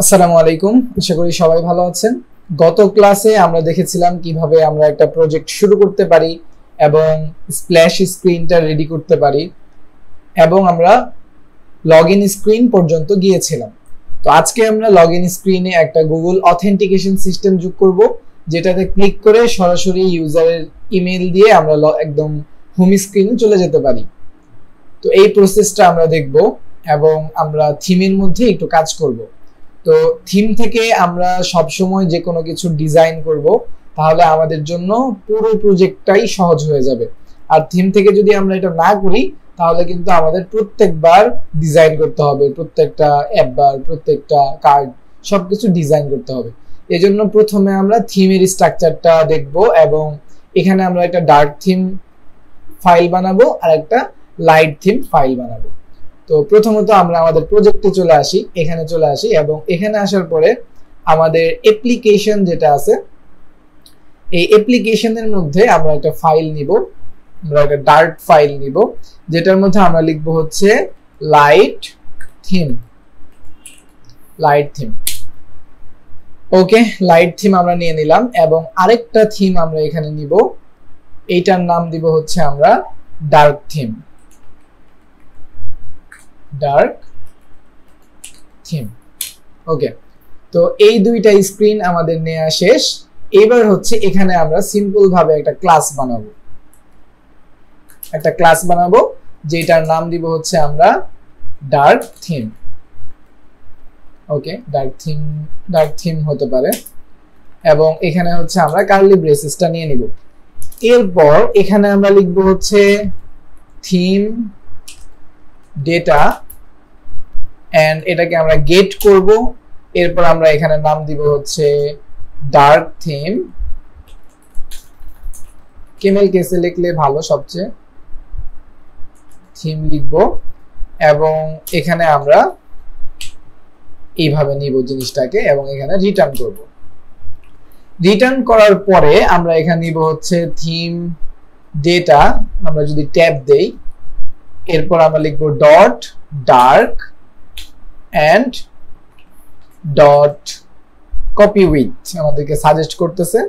আসসালামু আলাইকুম, আশা করি সবাই ভালো আছেন। গত ক্লাসে আমরা দেখেছিলাম কিভাবে আমরা একটা প্রজেক্ট শুরু করতে পারি এবং স্প্ল্যাশ স্ক্রিনটা রেডি করতে পারি এবং আমরা লগইন স্ক্রিন পর্যন্ত গিয়েছিলাম। তো আজকে আমরা লগইন স্ক্রিনে একটা গুগল অথেন্টিকেশন সিস্টেম যোগ করব, যেটাতে ক্লিক করে সরাসরি ইউজারের ইমেল দিয়ে আমরা একদম হোম স্ক্রিনে চলে যেতে পারি। তো এই প্রসেসটা আমরা দেখব এবং আমরা থিমের মধ্যে একটু কাজ করব। তো থিম থেকে আমরা সব সময় যে কোনো কিছু ডিজাইন করব, তাহলে আমাদের জন্য পুরো প্রজেক্টটাই সহজ হয়ে যাবে। আর থিম থেকে যদি আমরা এটা না করি, তাহলে কিন্তু আমাদের প্রত্যেকবার ডিজাইন করতে হবে, প্রত্যেকটা অ্যাপ বার, প্রত্যেকটা কার্ড সবকিছু ডিজাইন করতে হবে। এজন্য প্রথমে আমরা থিমের স্ট্রাকচারটা দেখব এবং এখানে আমরা একটা ডার্ক থিম ফাইল বানাবো আর একটা লাইট থিম ফাইল বানাবো। তো প্রথমত আমরা আমাদের প্রজেক্টে চলে আসি, এখানে চলে আসি এবং এখানে আসার পরে আমাদের অ্যাপ্লিকেশন যেটা আছে, এই অ্যাপ্লিকেশনের মধ্যে আমরা একটা ফাইল নিব, আমরা একটা ডার্ক ফাইল নিব, যেটার মধ্যে আমরা লিখব হচ্ছে লাইট থিম। লাইট থিম, ওকে, লাইট থিম আমরা নিয়ে নিলাম এবং আরেকটা থিম আমরা এখানে নিব, এইটার নাম দিব হচ্ছে আমরা ডার্ক থিম। ডার্ক থিম, ওকে। তো এই দুইটা স্ক্রিন আমাদের নেওয়া শেষ। এবার হচ্ছে এখানে আমরা সিম্পল ভাবে একটা ক্লাস বানাবো, যেটার নাম দিব হচ্ছে আমরা ডার্ক থিম। ওকে, ডার্ক থিম হতে পারে এবং এখানে হচ্ছে আমরা কার্লি ব্রেসেসটা নিয়ে নিব। এরপর এখানে আমরা লিখব হচ্ছে থিম ডেটা এন্ড এটাকে আমরা গেট করব। এরপর আমরা এখানে নাম দিব হচ্ছে ডার্ক থিম। কেমেল কেসে লিখলে ভালো, সবচেয়ে থিম লিখব এবং এখানে আমরা এইভাবে নিব জিনিসটাকে এবং এখানে রিটার্ন করব। রিটার্ন করার পরে আমরা এখানে নিব হচ্ছে থিম ডেটা। আমরা যদি ট্যাব দেই, এরপর আমরা লিখব dot dart and dot copy with, আমাদেরকে সাজেস্ট করতেছে,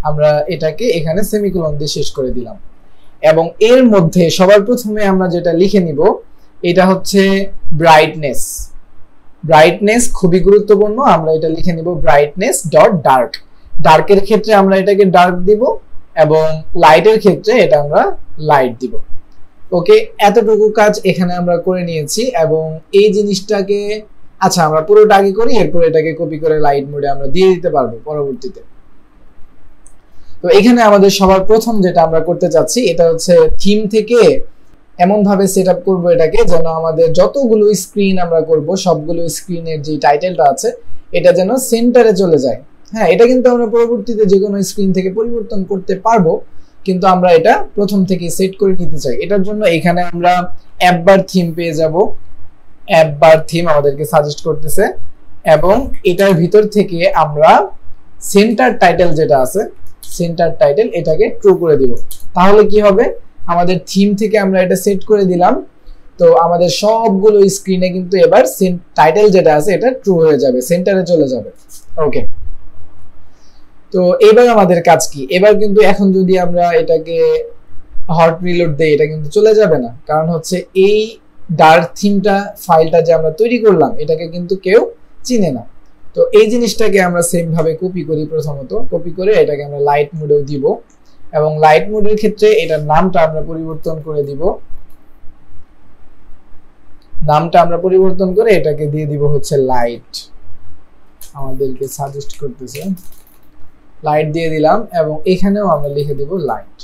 আমরা এটাকে এখানে সেমিকোলন দিয়ে শেষ করে দিলাম। এবং এর মধ্যে সবার প্রথমে আমরা যেটা লিখে নিব, এটা হচ্ছে ব্রাইটনেস। ব্রাইটনেস খুবই গুরুত্বপূর্ণ, আমরা এটা লিখে নিব ব্রাইটনেস ডট ডার্ক। ডার্কের ক্ষেত্রে আমরা এটাকে ডার্ক দিব এবং লাইটের ক্ষেত্রে এটা আমরা লাইট দিব। ওকে, এতটুকু কাজ এখানে আমরা করে নিয়েছি এবং এই জিনিসটাকে আচ্ছা আমরা পুরোটা আগে করি, এরপর এটাকে কপি করে লাইট মোডে আমরা দিয়ে দিতে পারবো পরবর্তীতে। তো এখানে আমাদের সবার প্রথম যেটা আমরা করতে চাচ্ছি, এটা হচ্ছে থিম থেকে এমন ভাবে সেটআপ করব এটাকে যেন আমাদের যতগুলো স্ক্রিন আমরা করব, সবগুলো স্ক্রিনের যে টাইটেলটা আছে এটা যেন সেন্টারে চলে যায়। হ্যাঁ, এটা কিন্তু আমরা পরবর্তীতে যে কোনো স্ক্রিন থেকে পরিবর্তন করতে পারবো, কিন্তু আমরা এটা প্রথম থেকে সেট করে নিতে চাই। এটার জন্য এখানে আমরা অ্যাপ বার থিম পেয়ে যাব। অ্যাপ বার থিম আমাদেরকে সাজেস্ট করতেছে এবং এটার ভিতর থেকে আমরা সেন্টার টাইটেল যেটা আছে, সেন্টার টাইটেল এটাকে ট্রু করে দিব। তাহলে কি হবে, আমাদের থিম থেকে আমরা এটা সেট করে দিলাম, তো আমাদের সবগুলো স্ক্রিনে কিন্তু এবার টাইটেল যেটা আছে এটা ট্রু হয়ে যাবে, সেন্টারে চলে যাবে। ওকে, তো এবার আমাদের কাজ কি, এবার কিন্তু এখন যদি আমরা এটাকে হট রিলোড দেই, এটা কিন্তু চলে যাবে না, কারণ হচ্ছে এই ডার্ক থিমটা ফাইলটা যে আমরা তৈরি করলাম এটাকে কিন্তু কেউ চিনে না। তো এই জিনিসটাকে আমরা সেম ভাবে কপি করি, প্রথমত কপি করে এটাকে আমরা লাইট মোডেও দিব এবং লাইট মোডের ক্ষেত্রে এটার নামটা আমরা পরিবর্তন করে দিব। নামটা আমরা পরিবর্তন করে এটাকে দিয়ে দিব হচ্ছে লাইট, আমাদেরকে সাজেস্ট করতেছে লাইট দিয়ে দিলাম এবং এখানেও আমরা লিখে দিব লাইট।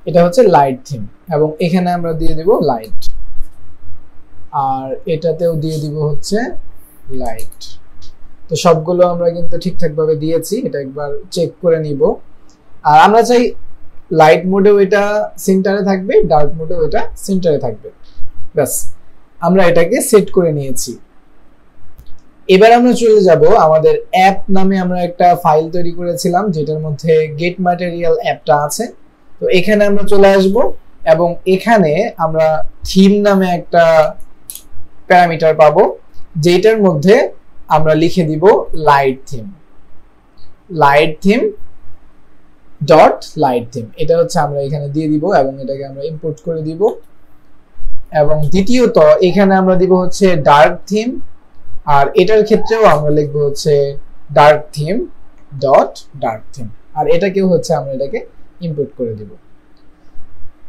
এটা হচ্ছে লাইট থিম এবং এখানে আমরা দিয়ে দিব লাইট আর এটাতেও দিয়ে দিব হচ্ছে লাইট। তো সবগুলো আমরা কিন্তু ঠিকঠাক ভাবে দিয়েছি, এটা একবার চেক করে নিব। আর আমরা চাই লাইট মোডেও এটা সেন্টারে থাকবে, ডার্ক মোডেও এটা সেন্টারে থাকবে। ব্যাস, আমরা এটাকে সেট করে নিয়েছি। এবার আমরা চলে যাব আমাদের অ্যাপ নামে আমরা একটা ফাইল তৈরি করেছিলাম, যেটার মধ্যে গেট ম্যাটেরিয়াল অ্যাপটা আছে। তো এখানে আমরা চলে আসব এবং এখানে আমরা থিম নামে একটা প্যারামিটার পাবো, যেটার মধ্যে আমরা লিখে দিব light theme dot light theme. এটা হচ্ছে আমরা এখানে দিয়ে দিব এবং এটাকে আমরা ইম্পোর্ট করে দিব। এবং দ্বিতীয়ত এখানে আমরা দিব হচ্ছে ডার্ক থিম, আর এটার ক্ষেত্রেও আমরা লিখবো হচ্ছে dark theme dot dark theme, আর এটাকেও হচ্ছে আমরা এটাকে ইম্পোর্ট করে দিব।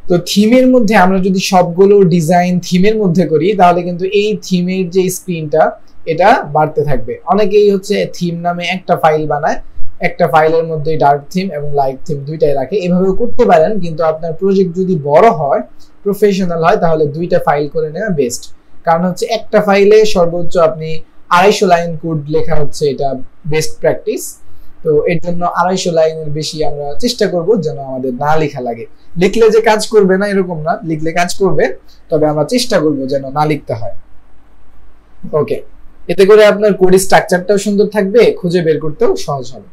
তো থিমের মধ্যে আমরা যদি সবগুলো ডিজাইন থিমের মধ্যে করি তাহলে কিন্তু এই থিমের যে স্ক্রিনটা এটা বাড়তে থাকবে। অনেকেই হচ্ছে থিম নামে একটা ফাইল বানায়, একটা ফাইলের মধ্যে ডার্ক থিম এবং লাইট থিম দুইটাই রাখে। এভাবেও করতে পারেন, কিন্তু আপনার প্রজেক্ট যদি বড় হয়, প্রফেশনাল হয়, তাহলে দুইটা ফাইল করে নেওয়া বেস্ট। কারণ হচ্ছে একটা ফাইলে সর্বোচ্চ আপনি 250 লাইন কোড লেখা হচ্ছে এটা বেস্ট প্র্যাকটিস। তো এর জন্য 250 লাইনের বেশি আমরা চেষ্টা করব যেন আমাদের না লেখা লাগে। লিখলে যে কাজ করবে না এরকম না, লিখলে কাজ করবে, তবে আমরা চেষ্টা করব যেন না লিখতে হয়। ওকে, এতে করে আপনার কোড স্ট্রাকচারটাও সুন্দর থাকবে, খুঁজে বের করতেও সহজ হবে।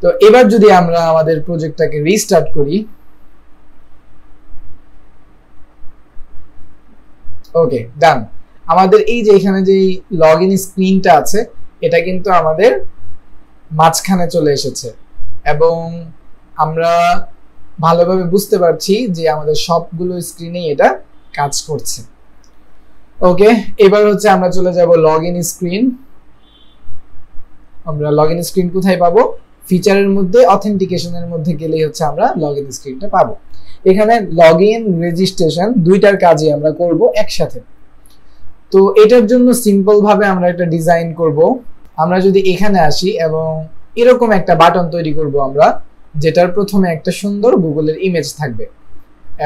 তো এবার যদি আমরা আমাদের প্রজেক্টটাকে রিস্টার্ট করি, ওকে ডান। আমাদের এই যে এখানে যে লগইন স্ক্রিনটা আছে এটা কিন্তু আমাদের মাঝখানে চলে এসেছে এবং আমরা ভালোভাবে বুঝতে পারছি যে আমাদের সবগুলো স্ক্রিনেই এটা কাজ করছে। ওকে, এবার হচ্ছে আমরা চলে যাব লগইন স্ক্রিন। আমরা লগইন স্ক্রিন কোথায় পাবো? ফিচারের মধ্যে অথেন্টিকেশনের মধ্যে গেলেই হচ্ছে আমরা লগইন স্ক্রিনটা পাবো। এখানে লগইন রেজিস্ট্রেশন দুইটার কাজই আমরা করব একসাথে। তো এটার জন্য সিম্পল ভাবে আমরা একটা ডিজাইন করব। আমরা যদি এখানে আসি এবং এরকম একটা বাটন তৈরি করব আমরা, যেটার প্রথমে একটা সুন্দর গুগলের ইমেজ থাকবে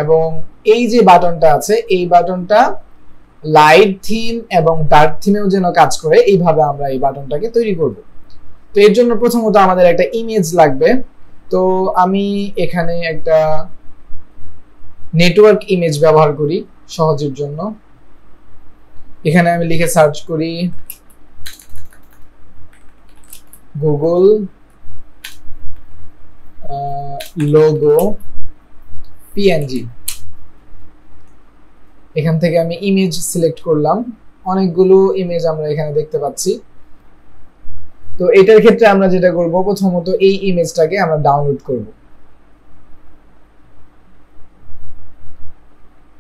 এবং এই যে বাটনটা আছে এই বাটনটা লাইট থিম এবং ডার্ক থিমেও যেন কাজ করে, এইভাবে আমরা এই বাটনটাকে তৈরি করব। তো এর জন্য প্রথমত আমাদের একটা ইমেজ লাগবে। তো আমি এখানে একটা নেটওয়ার্ক ইমেজ ব্যবহার করি সহজের জন্য। এখানে আমি লিখে সার্চ করি গুগল লোগো পিএনজি। এখান থেকে আমি ইমেজ সিলেক্ট করলাম, অনেকগুলো ইমেজ আমরা এখানে দেখতে পাচ্ছি। তো এটার ক্ষেত্রে আমরা যেটা করব, প্রথমত এই ইমেজটাকে আমরা ডাউনলোড করব।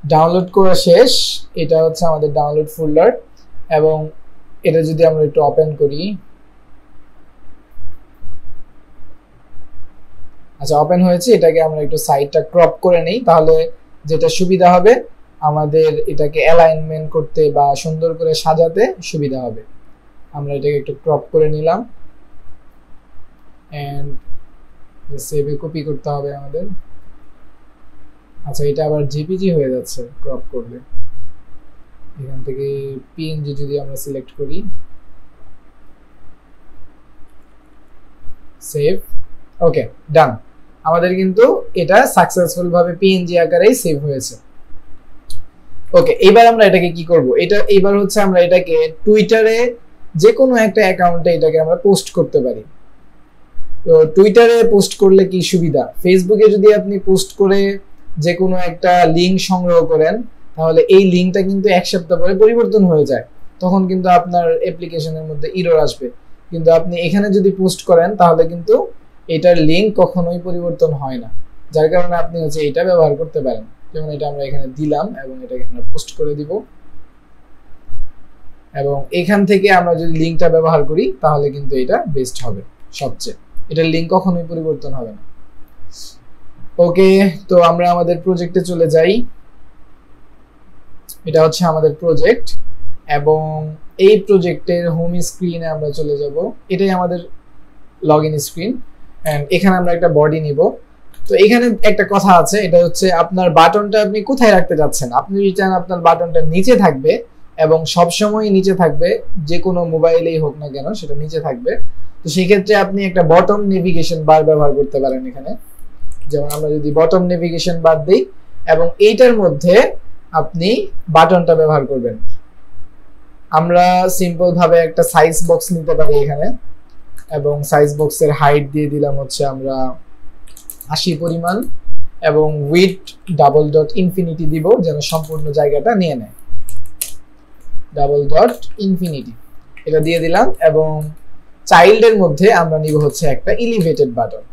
ডাউনলোড করা শেষ, এটা হচ্ছে আমাদের ডাউনলোড ফোল্ডার এবং এটা যদি আমরা একটু ওপেন করি, আচ্ছা ওপেন হয়েছে। এটাকে আমরা একটু সাইডটা ক্রপ করে নেই, তাহলে যেটা সুবিধা হবে আমাদের এটাকে অ্যালাইনমেন্ট করতে বা সুন্দর করে সাজাতে সুবিধা হবে। আমরা এটাকে একটু ক্রপ করে নিলাম এন্ড সেভে কপি করতে হবে আমাদের। আচ্ছা, এটা আবার জেপিজি হয়ে যাচ্ছে ক্রপ করলে। এখান থেকে পিএনজি যদি আমরা সিলেক্ট করি, সেভ। ওকে ডান, আমাদের কিন্তু এটা সাকসেসফুল ভাবে পিএনজি আকারেই সেভ হয়েছে। ওকে, এবার আমরা এটাকে কি করব? এবার হচ্ছে আমরা এটাকে টুইটারে যে কোনো একটা অ্যাকাউন্টে এটাকে আমরা পোস্ট করতে পারি। তো টুইটারে পোস্ট করলে কি সুবিধা? ফেসবুকে যদি আপনি পোস্ট করে যে কোনো একটা লিংক সংগ্রহ করেন তাহলে এই লিংকটা কিন্তু এক সপ্তাহ পরে পরিবর্তন হয়ে যায়, তখন কিন্তু আপনার অ্যাপ্লিকেশনের মধ্যে এরর আসবে। কিন্তু আপনি এখানে যদি পোস্ট করেন তাহলে কিন্তু এটার লিংক কখনোই পরিবর্তন হয় না, যার কারণে আপনি হচ্ছে এটা ব্যবহার করতে পারেন। যেমন এটা আমরা এখানে দিলাম এবং এটাকে আমরা পোস্ট করে দিব এবং এখান থেকে আমরা যদি লিংকটা ব্যবহার করি তাহলে কিন্তু এটা বেস্ট হবে সবচেয়ে। এটার লিংক কখনোই পরিবর্তন হবে না। ওকে, তো আমরা আমাদের প্রজেক্টে চলে যাই। এটা হচ্ছে আমাদের প্রজেক্ট এবং এই প্রজেক্টের হোম স্ক্রিনে আমরা চলে যাব। এটাই আমাদের লগইন স্ক্রিন এন্ড এখানে আমরা একটা বডি নিব। তো এখানে একটা কথা আছে, এটা হচ্ছে আপনার বাটনটা আপনি কোথায় রাখতে যাচ্ছেন। আপনি যদি চান আপনার বাটনটা নিচে থাকবে এবং সবসময় নিচে থাকবে, যে কোনো মোবাইলেই হোক না কেন সেটা নিচে থাকবে, তো সেই ক্ষেত্রে আপনি একটা বটম নেভিগেশন বার ব্যবহার করতে পারেন এখানে। যেমন আমরা যদি বটম নেভিগেশন বার দিই এবং এইটার মধ্যে আপনি বাটনটা ব্যবহার করবেন, আমরা সিম্পল ভাবে একটা সাইজ বক্স নিতে পারি এখানে এবং সাইজ বক্সের হাইট দিয়ে দিলাম হচ্ছে আমরা 80 পরিমাণ এবং উইডথ ডাবল ডট ইনফিনিটি দিব যেন সম্পূর্ণ জায়গাটা নিয়ে নেয়। ডাবল ডট ইনফিনিটি, এটা দিয়ে দিলাম। এবং চাইল্ডের মধ্যে আমরা নিব হচ্ছে একটা এলিভেটেড বাটন।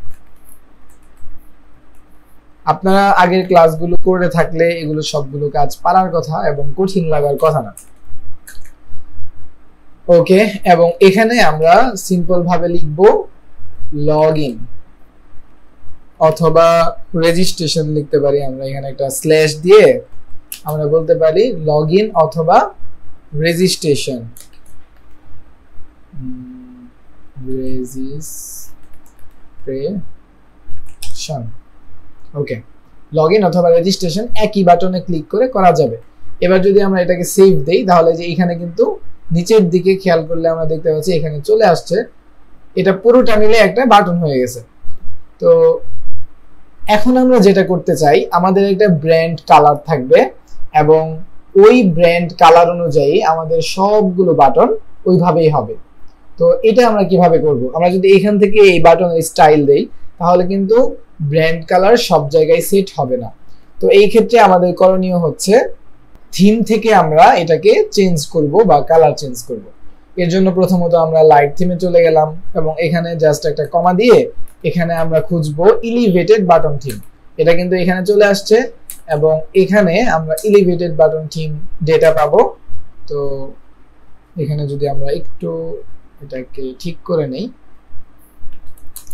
আপনারা আগের ক্লাসগুলো করে থাকলে এগুলো সবগুলো কাজ পারার কথা এবং কঠিন লাগার কথা না। ওকে, এবং এখানে আমরা সিম্পল ভাবে লিখব লগইন অথবা রেজিস্ট্রেশন লিখতে পারি। আমরা এখানে একটা স্ল্যাশ দিয়ে আমরা বলতে পারি লগইন অথবা রেজিস্ট্রেশন, রেজিস্ট্রেশন। ওকে, লগইন অথবা রেজিস্ট্রেশন একই বাটনে ক্লিক করে করা যাবে। এবার যদি আমরা এটাকে সেভ দেই তাহলে যে এখানে কিন্তু নিচের দিকে খেয়াল করলে আমরা দেখতে পাচ্ছি এখানে চলে আসছে, এটা পুরোটা মিলে একটা বাটন হয়ে গেছে। তো এখন আমরা যেটা করতে চাই, আমাদের একটা ব্র্যান্ড কালার থাকবে এবং ওই ব্র্যান্ড কালার অনুযায়ী আমাদের সবগুলো বাটন ওইভাবেই হবে। তো এটা আমরা কিভাবে করব? আমরা যদি এখান থেকে এই বাটনের স্টাইল দেই তাহলে কিন্তু ব্র্যান্ড কালার সব জায়গায় সেট হবে না। তো এই ক্ষেত্রে আমাদের করণীয় হচ্ছে থিম থেকে আমরা এটাকে চেঞ্জ করব বা কালার চেঞ্জ করব। এর জন্য প্রথমত আমরা লাইট থিমে চলে গেলাম এবং এখানে জাস্ট একটা কমা দিয়ে এখানে আমরা খুঁজবো এলিভেটেড বাটন থিম। এটা কিন্তু এখানে চলে আসছে এবং এখানে আমরা এলিভেটেড বাটন থিম ডেটা পাবো। তো এখানে যদি আমরা একটু এটাকে ঠিক করে নেই,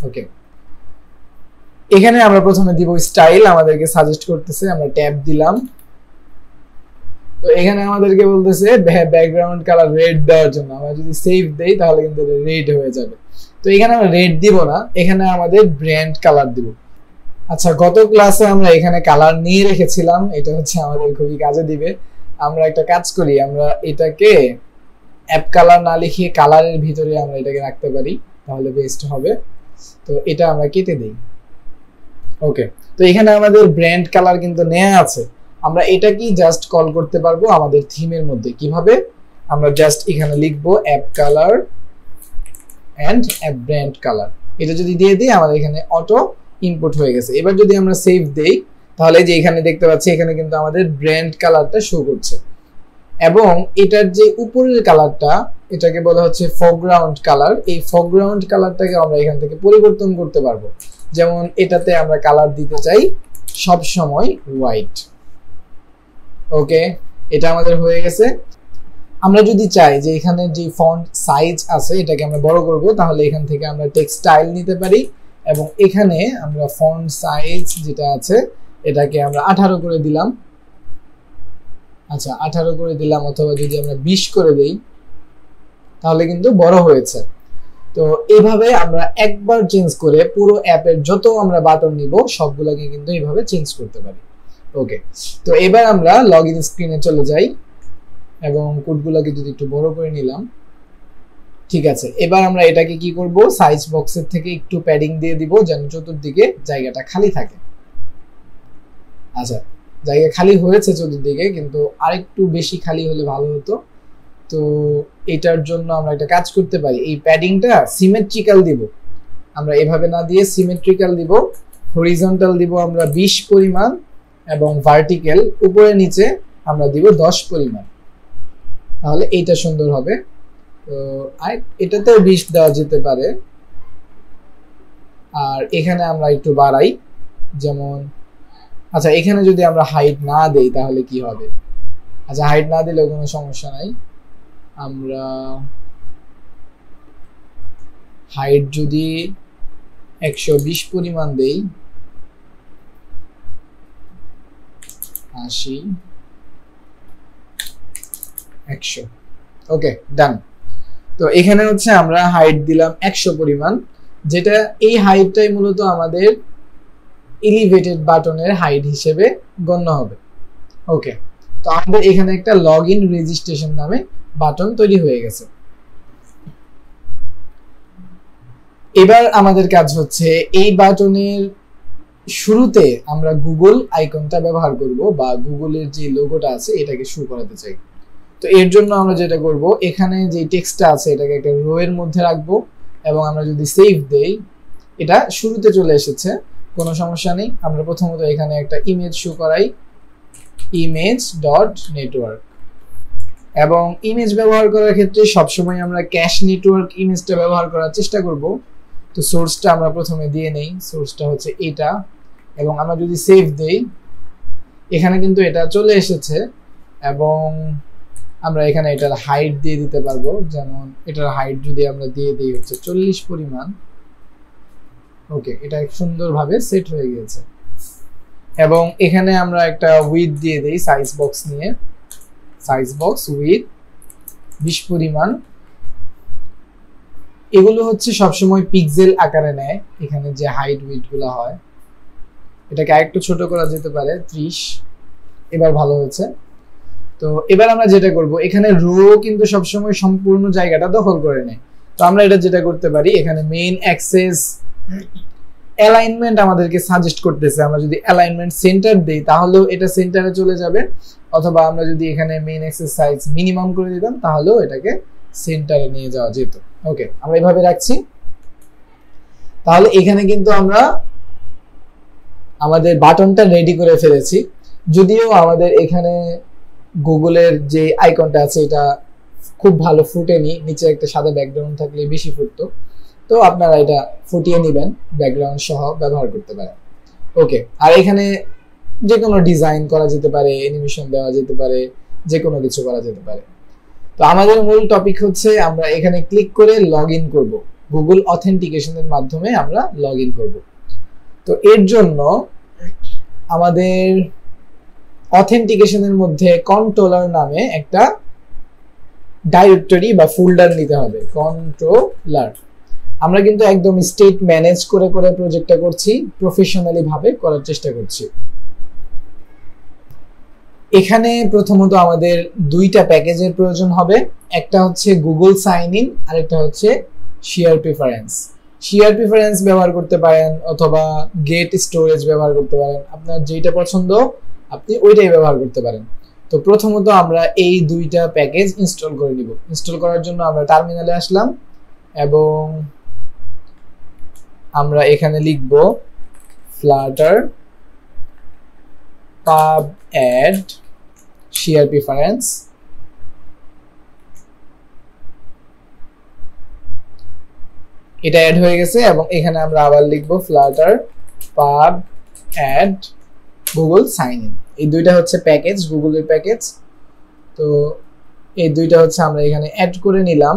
ওকে, এখানে আমরা প্রথমে দিব স্টাইল, আমাদেরকে সাজেস্ট করতেছে, আমরা ট্যাব দিলাম। তো এখানে আমাদেরকে বলতেছে ব্যাকগ্রাউন্ড কালার রেড দেওয়ার জন্য। আমরা যদি সেভ দেই তাহলে কিন্তু রেড হয়ে যাবে। তো এখানে আমরা রেড দিব না, এখানে আমাদের ব্র্যান্ড কালার দিব। আচ্ছা, গত ক্লাসে আমরা এখানে কালার নিয়ে রেখেছিলাম, এটা হচ্ছে আমাদের খুবই কাজে দিবে। আমরা একটা কাজ করি, আমরা এটাকে অ্যাপ কালার না লিখে কালারের ভিতরে আমরা এটাকে রাখতে পারি, তাহলে বেস্ট হবে। তো এটা আমরা কেটে দেই। ওকে, তো এখানে আমাদের ব্র্যান্ড কালার কিন্তু নেওয়া আছে। আমরা এটা কি জাস্ট কল করতে পারবো আমাদের থিমের মধ্যে। কিভাবে? আমরা জাস্ট এখানে লিখবো app colour and app brand colour, এটা যদি দিয়ে দিই আমাদের এখানে অটো ইনপুট হয়ে গেছে। এবার যদি আমরা সেভ দেই তাহলে যে এখানে দেখতে পাচ্ছি এখানে কিন্তু আমাদের ব্র্যান্ড কালারটা শো করছে এবং এটার যে উপরের কালারটা এটাকে বলা হচ্ছে ফরগ্রাউন্ড কালার। এই ফরগ্রাউন্ড কালারটাকে আমরা এখান থেকে পরিবর্তন করতে পারবো। যেমন এটাতে আমরা কালার দিতে চাই সব সময় হোয়াইট। ওকে, এটা আমাদের হয়ে গেছে। আমরা যদি চাই যে এখানে যে ফন্ট সাইজ আছে এটাকে আমরা বড় করব, তাহলে এখান থেকে আমরা টেক্সট স্টাইল নিতে পারি এবং এখানে আমরা ফন্ট সাইজ যেটা আছে এটাকে আমরা 18 করে দিলাম। আচ্ছা, 18 করে দিলাম, অথবা যদি আমরা 20 করে দেই তাহলে কিন্তু বড় হয়েছে। তো এইভাবে আমরা একবার চেঞ্জ করে পুরো অ্যাপের যত আমরা বাটন নিব সবগুলোকে কিন্তু এইভাবে চেঞ্জ করতে পারি। ওকে, তো এবার আমরা লগইন স্ক্রিনে চলে যাই এবং কোডগুলোকে যদি একটু বড় করে নিলাম, ঠিক আছে। এবার আমরা এটাকে কি করব, সাইজ বক্সের থেকে একটু প্যাডিং দিয়ে দিব যেন চতুর্দিকে জায়গাটা খালি থাকে। আচ্ছা, জায়গা খালি হয়েছে চতুর্দিকে, কিন্তু আরেকটু বেশি খালি হলে ভালো হতো। তো এটার জন্য আমরা একটা কাজ করতে পারি, এই প্যাডিংটা সিমেট্রিক্যাল দিব। আমরা এভাবে না দিয়ে সিমেট্রিক্যাল দিব। হরিজন্টাল দিব আমরা 20 পরিমাণ এবং ভার্টিক্যাল উপরে নিচে আমরা দিব 10 পরিমাণ, তাহলে এইটা সুন্দর হবে। তো এটাতে 20 দেওয়া যেতে পারে। আর এখানে আমরা একটু বাড়াই, যেমন আচ্ছা এখানে যদি আমরা হাইট না দেই তাহলে কি হবে? আচ্ছা, হাইট না দিলেও কোনো সমস্যা নাই। আমরা হাইট যদি 120 পরিমাণ দেই, 80 100, ওকে ডান। তো এখানে হচ্ছে আমরা হাইট দিলাম 100 পরিমাণ, যেটা এই হাইটটাই মূলত আমাদের এলিভেটেড বাটনের হাইট হিসেবে গণ্য হবে। ওকে, তো আমাদের এখানে একটা লগইন রেজিস্ট্রেশন নামে বাটন তৈরি হয়ে গেছে। এবার আমাদের কাজ হচ্ছে এই বাটনের শুরুতে আমরা গুগল আইকনটা ব্যবহার করব বা গুগলের যে লোগোটা আছে এটাকে শো করাতে চাই। তো এর জন্য আমরা যেটা করব, এখানে যে টেক্সটটা আছে এটাকে একটা রো এর মধ্যে রাখবো এবং আমরা যদি সেভ দেই এটা শুরুতে চলে এসেছে, কোনো সমস্যা নেই। আমরা প্রথমত এখানে একটা ইমেজ শো করাই, image.network এবং ইমেজ ব্যবহার করার ক্ষেত্রে সবসময় আমরা ক্যাশ নেটওয়ার্ক ইমেজটা ব্যবহার করার চেষ্টা করব। তো সোর্সটা আমরা প্রথমে দিয়ে নেই, সোর্সটা হচ্ছে এটা, এবং আমরা যদি সেভ দেই এখানে কিন্তু এটা চলে এসেছে, এবং আমরা এখানে এটার হাইট দিয়ে দিতে পারবো। যেমন এটার হাইট যদি আমরা দিয়ে দিই হচ্ছে 40 পরিমাণ। ওকে, এটা সুন্দরভাবে সেট হয়ে গিয়েছে। এবং এখানে আমরা একটা উইডথ দিয়ে দেই সাইজ বক্স নিয়ে, সাইজ বক্স উইথ 20 পরিমাণ। এগুলো হচ্ছে সবসময় পিক্সেল আকারে নেয়, এখানে যে হাইট উইডথ গুলো হয়। এটাকে আরেকটু ছোট করা যেতে পারে 30। এবার ভালো হয়েছে। তো এবার আমরা যেটা করব, এখানে রো কিন্তু সবসময় সম্পূর্ণ জায়গাটা দখল করে নেয়। তো আমরা এটা যেটা করতে পারি, এখানে মেইন অ্যাক্সেস অ্যালাইনমেন্ট আমাদেরকে সাজেস্ট করতেছে। আমরা যদি অ্যালাইনমেন্ট সেন্টার দেই তাহলেও এটা সেন্টারে চলে যাবে, অথবা আমরা যদি এখানে মেইন অ্যাক্সেস সাইজ মিনিমাম করে দিতাম তাহলেও এটাকে সেন্টারে নিয়ে যাওয়া যেত। ওকে, আমরা এইভাবে রাখছি। তাহলে এখানে কিন্তু আমরা আমাদের বাটনটা রেডি করে ফেলেছি। যদিও আমাদের এখানে গুগলের যে আইকনটা আছে এটা খুব ভালো ফুটেনি, নিচে একটা সাদা ব্যাকগ্রাউন্ড থাকলে বেশি ফুটতো। তো আপনারা এটা ফুটিয়ে নেবেন, ব্যাকগ্রাউন্ড সহ ব্যবহার করতে পারেন। ওকে, আর এখানে যে কোনো ডিজাইন করা যেতে পারে, অ্যানিমেশন দেওয়া যেতে পারে, যে কোনো কিছু করা যেতে পারে। তো আমাদের মূল টপিক হচ্ছে আমরা এখানে ক্লিক করে লগ ইন করবো, গুগল অথেন্টিকেশনের মাধ্যমে আমরা লগ ইন করবো। তো এর জন্য আমাদের অথেন্টিকেশনের মধ্যে কন্ট্রোলার নামে একটা ডাইরেক্টরি বা ফোল্ডার নিতে হবে। কন্ট্রোলার আমরা কিন্তু একদম স্টেট ম্যানেজ করে করে প্রজেক্টটা করছি, প্রফেশনালি ভাবে করার চেষ্টা করছি। এখানে প্রথমত আমাদের দুইটা প্যাকেজের প্রয়োজন হবে, একটা হচ্ছে গুগল সাইন ইন, আর একটা হচ্ছে শেয়ার প্রেফারেন্স। শেয়ার প্রেফারেন্স ব্যবহার করতে পারেন অথবা গেট স্টোরেজ ব্যবহার করতে পারেন, আপনার যেটা পছন্দ আপনি ওইটাই ব্যবহার করতে পারেন। তো প্রথমত আমরা এই দুইটা প্যাকেজ ইনস্টল করে নিব। ইনস্টল করার জন্য আমরা টার্মিনালে আসলাম এবং আমরা এখানে লিখব flutter pub add share preference। এটা অ্যাড হয়ে গেছে এবং এখানে আমরা আবার লিখব flutter pub add Google sign in. এই দুইটা হচ্ছে প্যাকেজ, গুগলের প্যাকেজ। তো এই দুইটা হচ্ছে আমরা এখানে অ্যাড করে নিলাম।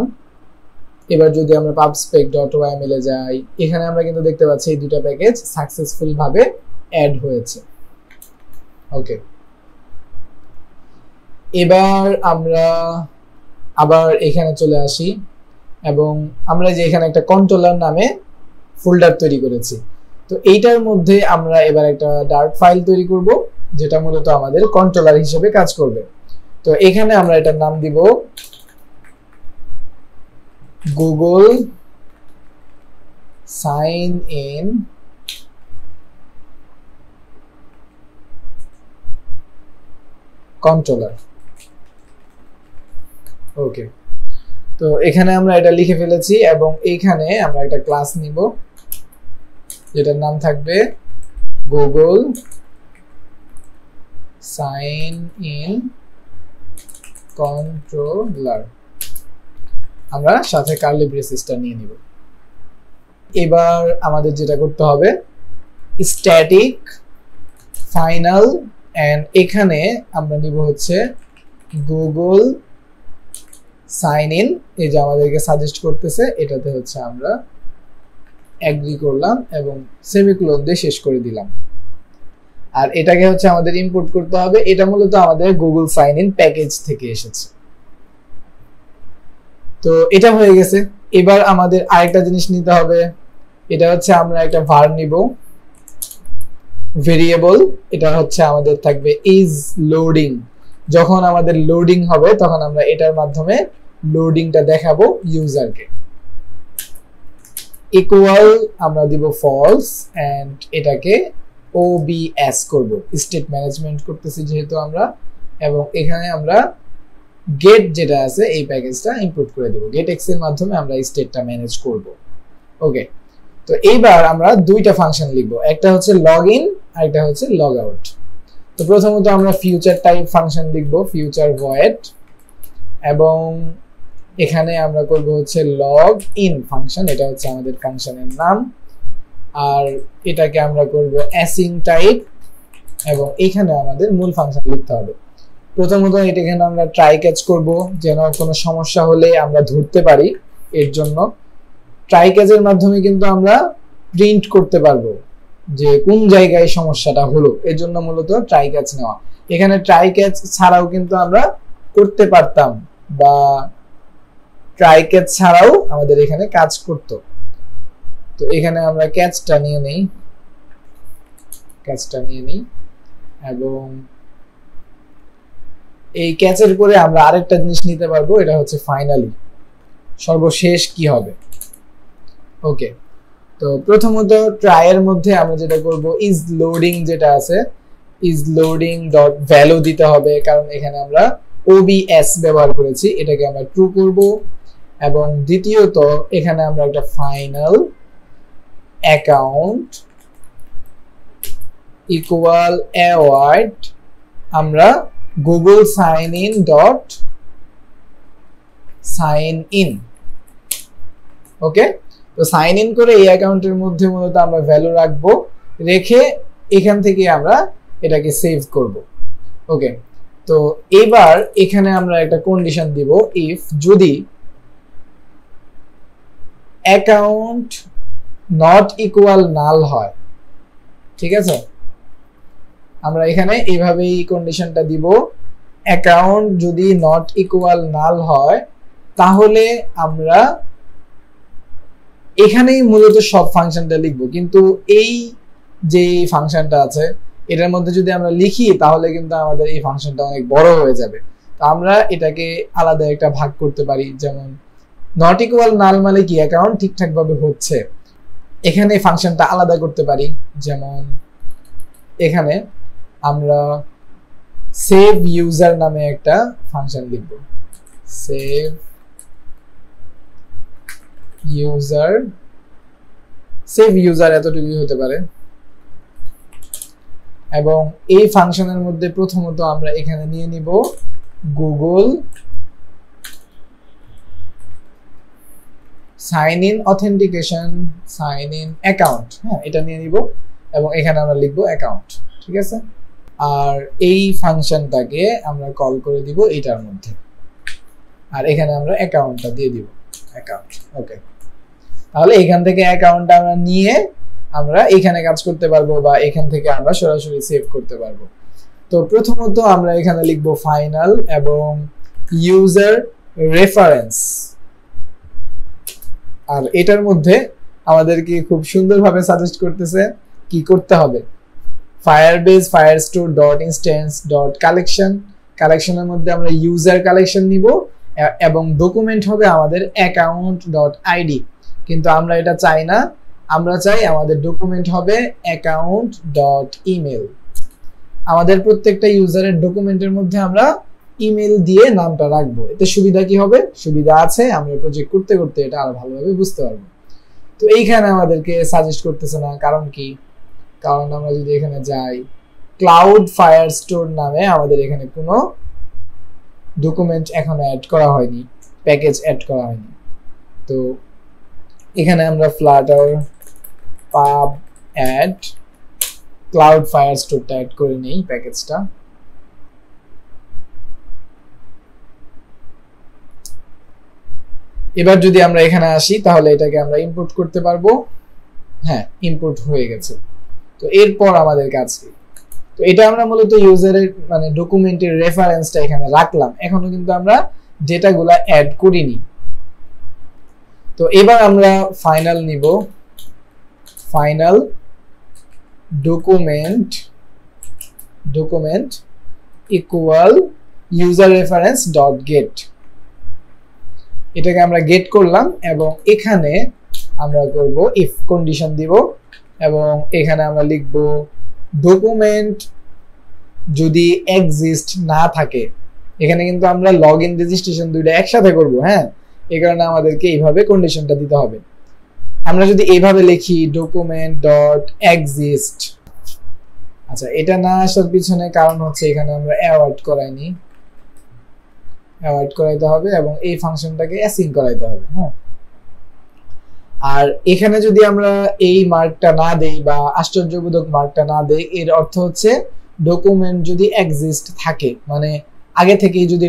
এবার যদি আমরা pubspec.yml এ যাই, এখানে আমরা কিন্তু দেখতে পাচ্ছি এই দুইটা প্যাকেজ সাকসেসফুল ভাবে অ্যাড হয়েছে। ওকে, এবার আমরা আবার এখানে চলে আসি এবং আমরা যে এখানে একটা কন্ট্রোলার নামে ফোল্ডার তৈরি করেছি। তো এইটার মধ্যে আমরা এবার একটা ডার্ট ফাইল তৈরি করব, যেটা মূলত আমাদের কন্ট্রোলার হিসেবে কাজ করবে। তো এখানে আমরা এটার নাম দিব গুগল সাইন ইন কন্ট্রোলার। ওকে, তো এখানে আমরা এটা লিখে ফেলেছি এবং এইখানে আমরা একটা ক্লাস নিব যেটার নাম থাকবে গুগল সাইন ইন কন্ট্রোলার। আমরা সাথে কার্লি ব্রেসেসটা নিয়ে নিব। এবার আমাদের যেটা করতে হবে স্ট্যাটিক ফাইনাল, এন্ড এখানে আমরা নিব হচ্ছে গুগল সাইন ইন। এই যে আমাদেরকে সাজেস্ট করতেছে, এটাতে হচ্ছে আমরা এগ্রি করলাম এবং সেমিকোলন দিয়ে শেষ করে দিলাম। আর এটাকে হচ্ছে আমাদের ইম্পোর্ট করতে হবে। এটা মূলত আমাদের গুগল সাইন ইন প্যাকেজ থেকে এসেছে। তো এটা হয়ে গেছে। এবার আমাদের আরেকটা জিনিস নিতে হবে, এটা হচ্ছে আমরা একটা ভার নিব, ভেরিয়েবল। এটা হচ্ছে আমাদের থাকবে ইজ লোডিং। যখন আমাদের লোডিং হবে তখন আমরা এটার মাধ্যমে লোডিংটা দেখাবো ইউজারকে। ইকুয়াল আমরা দিব ফলস, এন্ড এটাকে OBS করব, স্টেট ম্যানেজমেন্ট করতেছি যেহেতু আমরা। এবং এখানে আমরা গেট যেটা আছে এই প্যাকেজটা ইম্পোর্ট করে দেব। গেটএক্স এর মাধ্যমে আমরা স্টেটটা ম্যানেজ করব। ওকে, তো এইবার আমরা দুইটা ফাংশন লিখব, একটা হচ্ছে লগ ইন আর একটা হচ্ছে লগ আউট। তো প্রথমত আমরা ফিউচার টাইপ ফাংশন লিখব, ফিউচার ভয়েড এবং এখানে আমরা করব হচ্ছে লগ ইন ফাংশন, এটা হচ্ছে আমাদের ফাংশনের নাম। আর এটাকে আমরা করব অ্যাসিং টাইপ এবং এখানে আমাদের মূল ফাংশন লিখতে হবে। প্রথমত এখানে আমরা ট্রাই ক্যাচ করব, যেন কোনো সমস্যা হলে আমরা ধরতে পারি। এর জন্য ট্রাই ক্যাচের মাধ্যমে কিন্তু আমরা প্রিন্ট করতে পারবো যে কোন জায়গায় সমস্যাটা হলো। এর জন্য মূলত ট্রাই ক্যাচ নেওয়া। এখানে ট্রাই ক্যাচ ছাড়াও কিন্তু আমরা করতে পারতাম, বা ট্রাই ক্যাচ ছাড়াও আমাদের এখানে কাজ করতো। তো এখানে আমরা ক্যাচটা নিয়ে নেই এবং এই ক্যাচের পরে আমরা আরেকটা জিনিস নিতে পারবো, এটা হচ্ছে ফাইনালি, সর্বশেষ কি হবে। ওকে, তো প্রথমত ট্রাই এর মধ্যে আমরা যেটা করব, ইজ লোডিং যেটা আছে, ইজ লোডিং ডট ভ্যালু দিতে হবে, কারণ এখানে আমরা ওবিএস ব্যবহার করেছি, এটাকে আমরা ট্রু করব। এবং দ্বিতীয়ত এখানে আমরা একটা ফাইনাল অ্যাকাউন্ট ইকুয়াল অ্যাওয়ার্ড আমরা Google sign in dot sign in. Okay, তো সাইন ইন করে এই অ্যাকাউন্টের মধ্যে মূলত আমরা ভ্যালু রাখবো, রেখে এখান থেকে আমরা এটাকে সেভ করব। ওকে, তো এবার এখানে আমরা একটা কন্ডিশন দিব, ইফ যদি অ্যাকাউন্ট নট ইকুয়াল নাল হয়, ঠিক আছে, আমরা এখানে এইভাবেই কন্ডিশনটা দিব, অ্যাকাউন্ট যদি নট ইকুয়াল নাল হয় তাহলে আমরা এখানেই মূলত সব ফাংশনটা লিখবো। কিন্তু এই যে ফাংশনটা আছে এটার মধ্যে যদি আমরা লিখি তাহলে কিন্তু আমাদের এই ফাংশনটা অনেক বড় হয়ে যাবে। তো আমরা এটাকে আলাদা একটা ভাগ করতে পারি, যেমন নট ইকুয়াল নাল মানে কি অ্যাকাউন্ট ঠিকঠাক ভাবে হচ্ছে, এখানে ফাংশনটা আলাদা করতে পারি। যেমন এখানে আমরা সেভ ইউজার নামে একটা ফাংশন লিখব, সেভ ইউজার এতটুকুই হতে পারে। এবং এই ফাংশনের মধ্যে প্রথমত আমরা এখানে নিয়ে নিব Google sign in authentication sign in account, হ্যাঁ এটা নিয়ে নিব এবং এখানে আমরা লিখব অ্যাকাউন্ট, ঠিক আছে। আর এই ফাংশনটাকে আমরা কল করে দিব এটার মধ্যে, আর এখানে আমরা অ্যাকাউন্টটা দিয়ে দিব অ্যাকাউন্ট। ওকে, তাহলে এখান থেকে অ্যাকাউন্টটা আমরা নিয়ে আমরা এখানে কাজ করতে পারবো, বা এখান থেকে আমরা সরাসরি সেভ করতে পারবো। তো প্রথমত আমরা এখানে লিখব ফাইনাল এবং ইউজার রেফারেন্স, আর এটার মধ্যে আমাদেরকে খুব সুন্দরভাবে সাজেস্ট করতেছে কি করতে হবে, Firebase Firestore dot instance dot collection, কালেকশনের মধ্যে আমরা ইউজার কালেকশন নিব এবং ডকুমেন্ট হবে আমাদের অ্যাকাউন্ট ডট আইডি। কিন্তু আমরা এটা চাই না, আমরা চাই আমাদের ডকুমেন্ট হবে অ্যাকাউন্ট ডট ইমেল। আমাদের প্রত্যেকটা ইউজারের ডকুমেন্টের মধ্যে আমরা ইমেল দিয়ে নামটা রাখবো। এতে সুবিধা কি হবে? সুবিধা আছে, আমরা প্রজেক্ট করতে করতে এটা আরো ভালোভাবে বুঝতে পারবো। তো এইখানে আমাদেরকে সাজেস্ট করতেছে না, কারণ কি? কারণ আমরা যদি এখানে যাই, ক্লাউড ফায়ারস্টোর নামে আমাদের এখানে কোনো ডকুমেন্ট এখনো অ্যাড করা হয়নি, প্যাকেজ অ্যাড করা হয়নি। তো এখানে আমরা ফ্লাটার পাব অ্যাড ক্লাউড ফায়ারস্টোরটা অ্যাড করে নেই প্যাকেজটা। এবার যদি আমরা এখানে আসি তাহলে এটাকে আমরা ইম্পোর্ট করতে পারবো। হ্যাঁ, ইম্পোর্ট হয়ে গেছে। তো এরপর আমাদের কাজ কি? তো এটা আমরা মূলত ইউজারের মানে ডকুমেন্টের রেফারেন্সটা এখানে রাখলাম, এখনো কিন্তু আমরা ডেটাগুলা অ্যাড করিনি। তো এবার আমরা ফাইনাল নিব, final document equal user reference dot gate, এটাকে আমরা গেট করলাম এবং এখানে আমরা করব ইফ কন্ডিশন দিব এবং এখানে আমরা লিখব ডকুমেন্ট যদি এক্সিস্ট না থাকে। এখানে কিন্তু আমরা লগ ইন রেজিস্ট্রেশন দুইটা একসাথে করব, হ্যাঁ, এই কারণে আমাদেরকে এইভাবে কন্ডিশনটা দিতে হবে। আমরা যদি এইভাবে লিখি ডকুমেন্ট ডট এক্সিস্ট, আচ্ছা এটা না আসার পিছনে কারণ হচ্ছে এখানে আমরা অ্যাওয়ার্ড করাইনি, অ্যাওয়েট করাইতে হবে এবং এই ফাংশনটাকে অ্যাসাইন করাইতে হবে। হ্যাঁ, আর এখানে যদি আমরা এই মার্কটা না দেই বা আশ্চর্যবোধক মার্কটা না দেই, এর অর্থ হচ্ছে ডকুমেন্ট যদি এক্সিস্ট থাকে, মানে আগে থেকেই যদি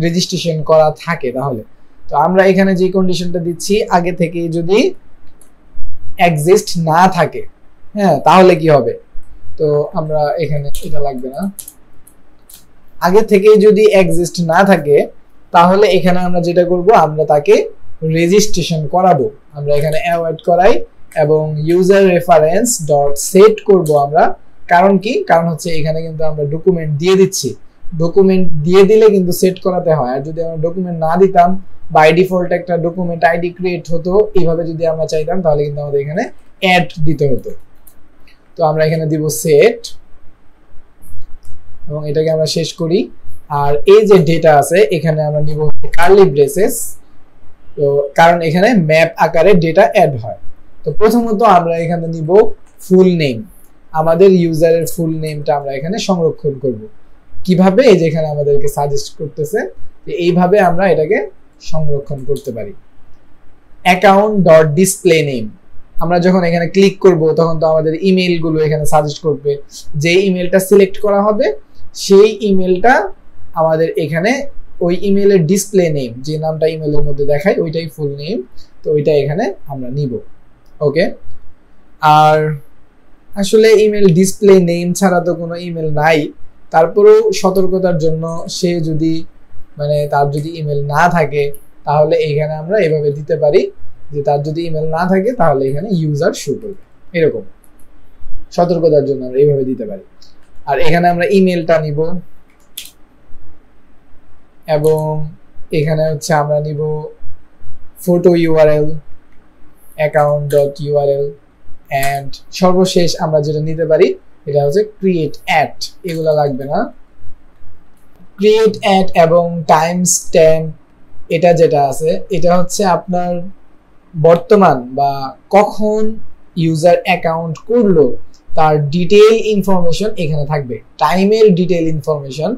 রেজিস্ট্রেশন করা থাকে তাহলে। তো আমরা এখানে যে কন্ডিশনটা দিচ্ছি, আগে থেকেই যদি এক্সিস্ট না থাকে, হ্যাঁ, তাহলে কি হবে? তো আমরা এখানে এটা লাগবে না, আগে থেকেই যদি এক্সিস্ট না থাকে তাহলে এখানে আমরা যেটা করব, আমরা তাকে রেজিস্ট্রেশন করাবো। আমরা এখানে অ্যাওয়েট করাই এবং ইউজার রেফারেন্স ডট সেট করব আমরা। কারণ কি? কারণ হচ্ছে এখানে কিন্তু আমরা ডকুমেন্ট দিয়ে দিচ্ছি, ডকুমেন্ট দিয়ে দিলে কিন্তু সেট করাতে হয়। আর যদি আমরা ডকুমেন্ট না দিতাম, বাই ডিফল্ট একটা ডকুমেন্ট আইডি ক্রিয়েট হতো, এইভাবে যদি আমরা চাইতাম তাহলে কিন্তু আমাদের এখানে অ্যাড দিতে হতো। তো আমরা এখানে দিব সেট এবং এটাকে আমরা শেষ করি। আর এই যে ডেটা আছে এখানে আমরা নিব কার্লি ব্রেসেস, তো কারণ এখানে ম্যাপ আকারে ডেটা অ্যাড হয়। তো প্রথমত আমরা এখানে নিব ফুল নেম, আমাদের ইউজারের ফুল নেমটা আমরা এখানে সংরক্ষণ করব। কিভাবে? এই যে এখানে আমাদেরকে সাজেস্ট করতেছে যে এইভাবে আমরা এটাকে সংরক্ষণ করতে পারি। অ্যাকাউন্ট ডট ডিসপ্লে নেম, আমরা যখন এখানে ক্লিক করব তখন তো আমাদের ইমেইলগুলো এখানে সাজেস্ট করবে, যে ইমেলটা সিলেক্ট করা হবে সেই ইমেলটা আমাদের এখানে ওই ইমেলের ডিসপ্লে নেম, যে নামটা ইমেলের মধ্যে দেখায় ওইটাই ফুল নেম, তো ওইটা এখানে আমরা নিব। ওকে, আর আসলে ইমেল ডিসপ্লে নেম ছাড়া তো কোনো ইমেল নাই, তারপরেও সতর্কতার জন্য সে যদি মানে তার যদি ইমেল না থাকে তাহলে এখানে আমরা এভাবে দিতে পারি যে তার যদি ইমেল না থাকে তাহলে এখানে ইউজার শো করবে, এরকম সতর্কতার জন্য আমরা এইভাবে দিতে পারি। আর এখানে আমরা ইমেলটা নিব এবং এখানে হচ্ছে আমরা নিব photo URL, account dot URL, and সর্বশেষ আমরা যেটা নিতে পারি এটা হচ্ছে ক্রিয়েট অ্যাট, এগুলো লাগবে না। ক্রিয়েট অ্যাট এবং টাইম স্ট্যাম্প, এটা যেটা আছে এটা হচ্ছে আপনার বর্তমান বা কখন ইউজার অ্যাকাউন্ট করলো তার ডিটেইল ইনফরমেশন এখানে থাকবে, টাইমের ডিটেইল ইনফরমেশন,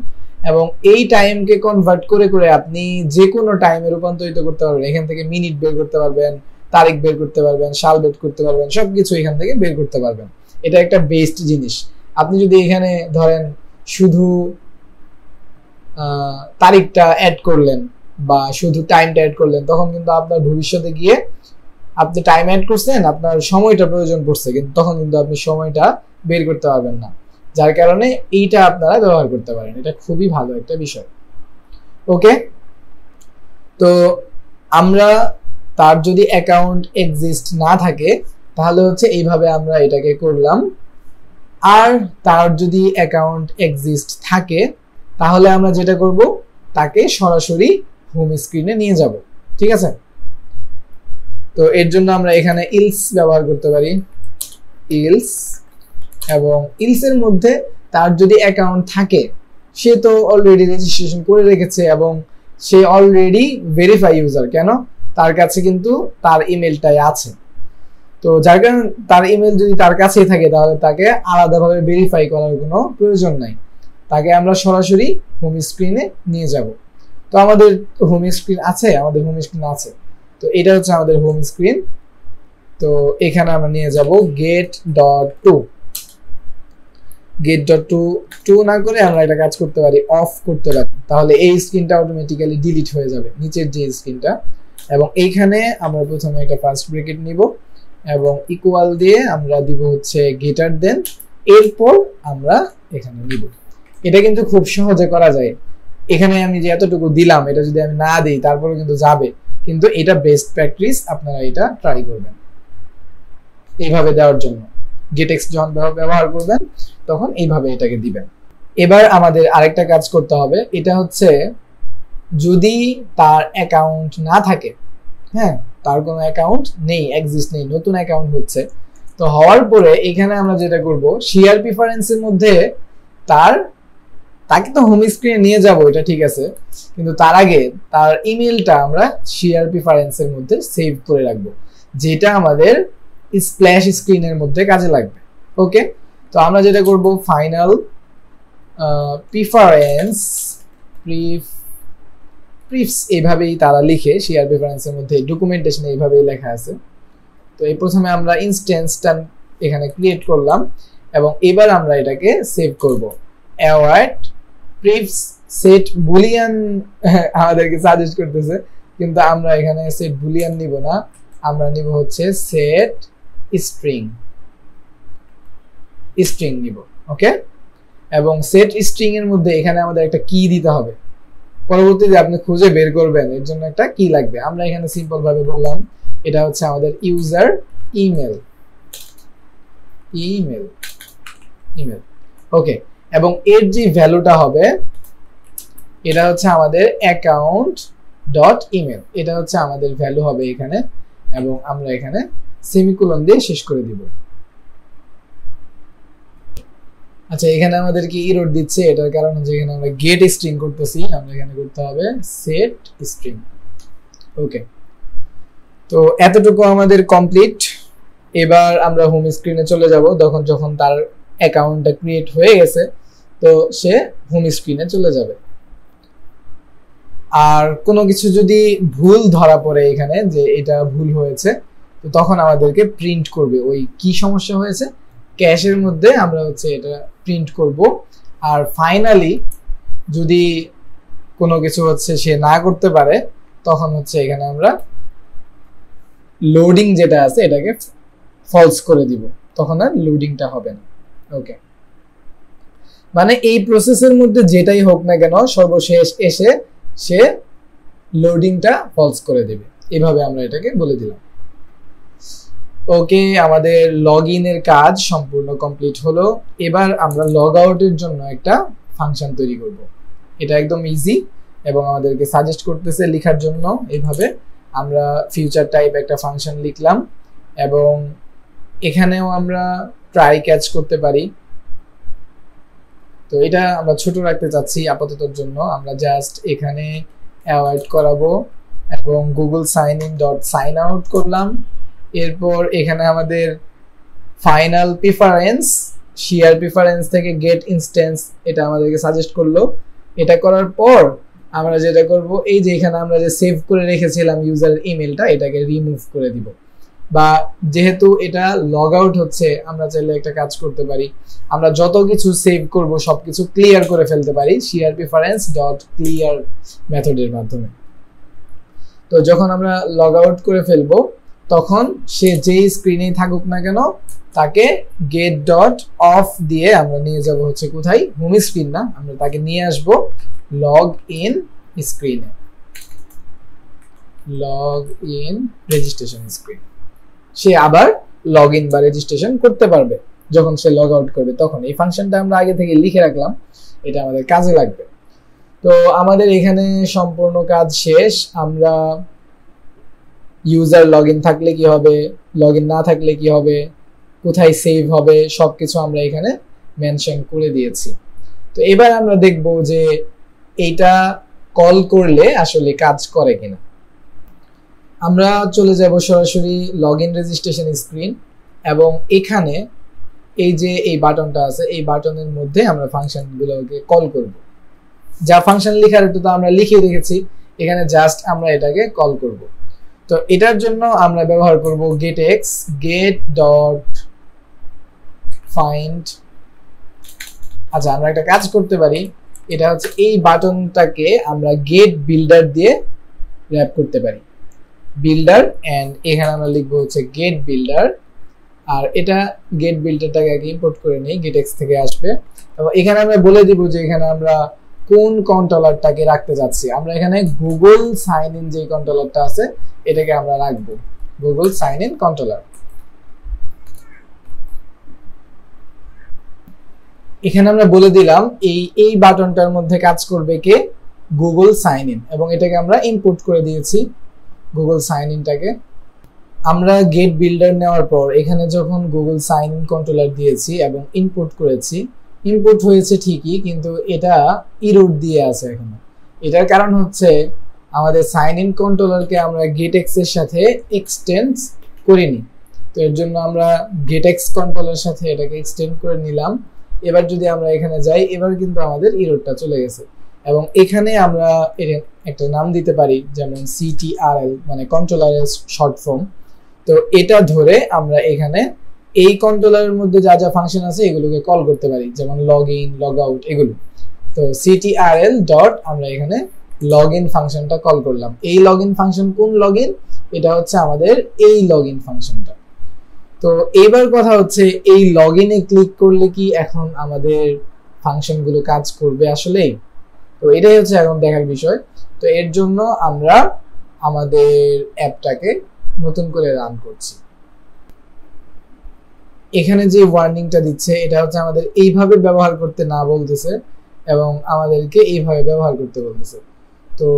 এবং এই টাইমকে কনভার্ট করে করে আপনি যে কোনো টাইমে রূপান্তরিত করতে পারবেন। এখান থেকে মিনিট বের করতে পারবেন, তারিখ বের করতে পারবেন, সাল বের করতে পারবেন, সবকিছু এখান থেকে বের করতে পারবেন। এটা একটা বেস্ট জিনিস। আপনি যদি এখানে ধরেন শুধু তারিখটা অ্যাড করলেন বা শুধু টাইমটা অ্যাড করলেন, তখন কিন্তু আপনার ভবিষ্যতে গিয়ে আপনি টাইম অ্যাড করছেন, আপনার সময়টা প্রয়োজন পড়ছে, কিন্তু তখন কিন্তু আপনি সময়টা বের করতে পারবেন না। যার কারণে এইটা আপনারা ব্যবহার করতে পারেন, এটা খুবই ভালো একটা বিষয়। ওকে, তো আমরা তার যদি অ্যাকাউন্ট এক্সিস্ট না থাকে তাহলে হচ্ছে এইভাবে আমরা এটাকে করলাম। আর তার যদি অ্যাকাউন্ট এক্সিস্ট থাকে তাহলে আমরা যেটা করব, তাকে সরাসরি হোম স্ক্রিনে নিয়ে যাব। ঠিক আছে, তো এর জন্য আমরা এখানে ইলস ব্যবহার করতে পারি, ইলস, এবং ইলসের মধ্যে তার যদি অ্যাকাউন্ট থাকে, সে তো অলরেডি রেজিস্ট্রেশন করে রেখেছে এবং সে অলরেডি ভেরিফাই ইউজার, কেন? তার কাছে কিন্তু তার ইমেলটাই আছে। তো যার কারণে তার ইমেল যদি তার কাছেই থাকে তাহলে তাকে আলাদাভাবে ভেরিফাই করার কোনো প্রয়োজন নাই, তাকে আমরা সরাসরি হোম স্ক্রিনে নিয়ে যাব। তো আমাদের হোম স্ক্রিন আছে, আমাদের হোম স্ক্রিন আছে, তো এটা হচ্ছে আমাদের হোম স্ক্রিন। তো এখানে আমরা নিয়ে যাব get dot to, get dot to না করে আমরা একটা কাজ করতে পারি, অফ করতে পারি, তাহলে এই স্ক্রিনটা অটোমেটিক্যালি ডিলিট হয়ে যাবে, নিচের যে স্ক্রিনটা। এবং এইখানে আমরা প্রথমে একটা ফার্স্ট ব্র্যাকেট নিব এবং ইকুয়াল দিয়ে আমরা দিব হচ্ছে গ্রেটার দেন, এরপর আমরা এখানে নিব। এটা কিন্তু খুব সহজে করা যায়। এখানে আমি যে এতটুকু দিলাম এটা যদি আমি না দিই তারপরে কিন্তু যাবে, কিন্তু এটা বেস্ট প্র্যাকটিস, আপনারা এটা ট্রাই করবেন এইভাবে দেওয়ার জন্য। গেটেক্স যখন ব্যবহার করবেন তখন এইভাবে এটাকে দিবেন। এবার আমাদের আরেকটা কাজ করতে হবে, এটা হচ্ছে যদি তার অ্যাকাউন্ট না থাকে, হ্যাঁ, তার কোনো অ্যাকাউন্ট নেই, এক্সিস্ট নেই, নতুন অ্যাকাউন্ট হচ্ছে, তো হওয়ার পরে এখানে আমরা যেটা করব, শেয়ার প্রিফারেন্সের মধ্যে তাকে তো হোম স্ক্রিনে নিয়ে যাব, এটা ঠিক আছে, কিন্তু তার আগে তার ইমেলটা আমরা শেয়ার প্রিফারেন্সের মধ্যে সেভ করে রাখবো, যেটা আমাদের স্প্ল্যাশ স্ক্রিনের মধ্যে কাজে লাগবে। ওকে, তো আমরা যেটা করব, ফাইনাল প্রিফারেন্স প্রিফস এইভাবেই তারা লিখে শেয়ার প্রেফারেন্সের মধ্যে ডকুমেন্টেশনে এইভাবেই লেখা আছে। তো এই প্রথমে আমরা ইনস্ট্যান্সটা এখানে ক্রিয়েট করলাম এবং এবার আমরা এটাকে সেভ করব। অ্যাওয়ার্ড প্রিফস সেট বুলিয়ান আমাদেরকে সাজেস্ট করতেছে, কিন্তু আমরা এখানে সেট বুলিয়ান নিব না, আমরা নিব হচ্ছে সেট স্ট্রিং নিব। ওকে, এবং সেট স্ট্রিং এর মধ্যে এখানে আমাদের একটা কি দিতে হবে, পরবর্তীতে আপনি খুঁজে বের করবেন, এর জন্য একটা কি লাগবে। আমরা এখানে সিম্পল ভাবে বললাম এটা হচ্ছে আমাদের ইউজার ইমেল। ওকে, এবং এর যে ভ্যালুটা হবে এটা হচ্ছে আমাদের অ্যাকাউন্ট ডট ইমেল, এটা হচ্ছে আমাদের ভ্যালু হবে এখানে, এবং আমরা এখানে সেমিকোলন দিয়ে শেষ করে দিব। আচ্ছা, এখানে আমাদের কি এরর দিচ্ছে, এটার কারণ হচ্ছে এখানে আমরা গেট স্ট্রিং করতেছি, আমরা এখানে করতে হবে সেট স্ট্রিং। ওকে, তো এতটুকু আমাদের কমপ্লিট। এবার আমরা হোম স্ক্রিনে চলে যাব, যখন তার অ্যাকাউন্টটা ক্রিয়েট হয়ে গেছে তো সে হোম স্ক্রিনে চলে যাবে। আর কোনো কিছু যদি ভুল ধরা পড়ে এখানে যে এটা ভুল হয়েছে, তো তখন আমাদেরকে প্রিন্ট করবে ওই কি সমস্যা হয়েছে, ক্যাশের মধ্যে আমরা হচ্ছে এটা প্রিন্ট করব। আর ফাইনালি যদি কোনো কিছু হচ্ছে সে না করতে পারে, তখন হচ্ছে এখানে আমরা লোডিং যেটা আছে এটাকে ফলস করে দিব, তখন আর লোডিংটা হবে না। ওকে, মানে এই প্রসেসের মধ্যে যেটাই হোক না কেন সর্বশেষ এসে সে লোডিংটা ফলস করে দেবে, এভাবে আমরা এটাকে বলে দিলাম। ওকে, আমাদের লগ ইনের কাজ সম্পূর্ণ কমপ্লিট হলো। এবার আমরা লগ আউটের জন্য একটা ফাংশন তৈরি করব। এটা একদম ইজি এবং আমাদেরকে সাজেস্ট করতেছে লেখার জন্য। এইভাবে আমরা ফিউচার টাইপ একটা ফাংশন লিখলাম এবং এখানেও আমরা ট্রাই ক্যাচ করতে পারি। তো এটা আমরা ছোট রাখতে চাচ্ছি আপাততর জন্য, আমরা জাস্ট এখানে অ্যাওয়ার্ড করাবো এবং Google sign in dot sign out করলাম। এরপর এখানে আমাদের ফাইনাল প্রিফারেন্স শেয়ার প্রিফারেন্স থেকে গেট ইনস্ট্যান্স এটা আমাদেরকে সাজেস্ট করলো। এটা করার পর আমরা যেটা করব, এই যে এখানে আমরা যে সেভ করে রেখেছিলাম ইউজারের ইমেলটা, এটাকে রিমুভ করে দিব। বা যেহেতু এটা লগ আউট হচ্ছে, আমরা চাইলে একটা কাজ করতে পারি, আমরা যত কিছু সেভ করব সবকিছু ক্লিয়ার করে ফেলতে পারি শেয়ার প্রিফারেন্স ডট ক্লিয়ার মেথডের মাধ্যমে। তো যখন আমরা লগ আউট করে ফেলবো, তখন সে যেই স্ক্রিনেই থাকুক না কেন তাকে গেট ডট অফ দিয়ে আমরা নিয়ে যাব হচ্ছে কোথায়, হোম স্ক্রিন না, আমরা তাকে নিয়ে আসব লগ ইন স্ক্রিনে, লগ ইন রেজিস্ট্রেশন স্ক্রিন। সে আবার লগ ইন বা রেজিস্ট্রেশন করতে পারবে যখন সে লগ আউট করবে। তখন এই ফাংশনটা আমরা আগে থেকে লিখে রাখলাম, এটা আমাদের কাজে লাগবে। তো আমাদের এখানে সম্পূর্ণ কাজ শেষ। আমরা ইউজার লগ ইন থাকলে কি হবে, লগ ইন না থাকলে কি হবে, কোথায় সেভ হবে, সবকিছু আমরা এখানে মেনশন করে দিয়েছি। তো এবার আমরা দেখব যে এইটা কল করলে আসলে কাজ করে কিনা। আমরা চলে যাব সরাসরি লগ ইন রেজিস্ট্রেশন স্ক্রিন এবং এখানে এই যে এই বাটনটা আছে, এই বাটনের মধ্যে আমরা ফাংশনগুলোকে কল করব। যা ফাংশন লেখার একটু তো আমরা লিখে রেখেছি, এখানে জাস্ট আমরা এটাকে কল করব। তো এটার জন্য আমরা ব্যবহার করব getx get.find। আচ্ছা, আমরা একটা কাজ করতে পারি, এটা হচ্ছে এই বাটনটাকে আমরা গেট বিল্ডার দিয়ে র‍্যাপ করতে পারি, বিল্ডার, এন্ড এখানে আমরা লিখবো হচ্ছে গেট বিল্ডার। আর এটা গেট বিল্ডারটাকে আগে ইম্পোর্ট করে নেই, getx থেকে আসবে। এবং এখানে আমরা বলে দিব যে এখানে আমরা কোন কন্ট্রোলারটাকে রাখতে যাচ্ছি। আমরা এখানে গুগল সাইন ইন যে কন্ট্রোলারটা আছে এটাকে আমরা রাখবো, গুগল সাইন ইন কন্ট্রোলার। এখানে আমরা বলে দিলাম এই বাটনটার মধ্যে কাজ করবে কে, গুগল সাইন ইন, এবং এটাকে আমরা ইম্পোর্ট করে দিয়েছি গুগল সাইন ইনটাকে। আমরা গেট বিল্ডার নেওয়ার পর এখানে যখন গুগল সাইন ইন কন্ট্রোলার দিয়েছি এবং ইম্পোর্ট করেছি, ইম্পোর্ট হয়েছে ঠিকই, কিন্তু এটা এরর দিয়ে আছে এখনো। এটার কারণ হচ্ছে আমাদের সাইন ইন কন্ট্রোলারকে আমরা getx এর সাথে এক্সটেন্ড করিনি। তো এর জন্য আমরা getx কন্ট্রোলারের সাথে এটাকে এক্সটেন্ড করে নিলাম। এবার যদি আমরা এখানে যাই, এবার কিন্তু আমাদের এররটা চলে গেছে এবং এখানে আমরা এর একটা নাম দিতে পারি, যেমন CTRL মানে কন্ট্রোলারের শর্ট ফর্ম। তো এটা ধরে আমরা এখানে এই কন্ট্রোলারের মধ্যে যা যা ফাংশন আছে এগুলোকে কল করতে পারি, যেমন লগ ইন, লগ আউট এগুলো। তো CTRL ডট আমরা এখানে লগ ইন ফাংশনটা কল করলাম। এই লগ ইন ফাংশন কোন লগ ইন? এটা হচ্ছে আমাদের এই লগ ইন ফাংশনটা। তো এবার কথা হচ্ছে এই লগ ইনে ক্লিক করলে কি এখন আমাদের ফাংশনগুলো কাজ করবে আসলেই? তো এটাই হচ্ছে এখন দেখার বিষয়। তো এর জন্য আমরা আমাদের অ্যাপটাকে নতুন করে রান করছি। এখানে যে ওয়ার্নিংটা দিচ্ছে এটা হচ্ছে আমাদের এইভাবে ব্যবহার করতে না বলতেছে এবং আমাদেরকে এইভাবে ব্যবহার করতে বলতেছে। তো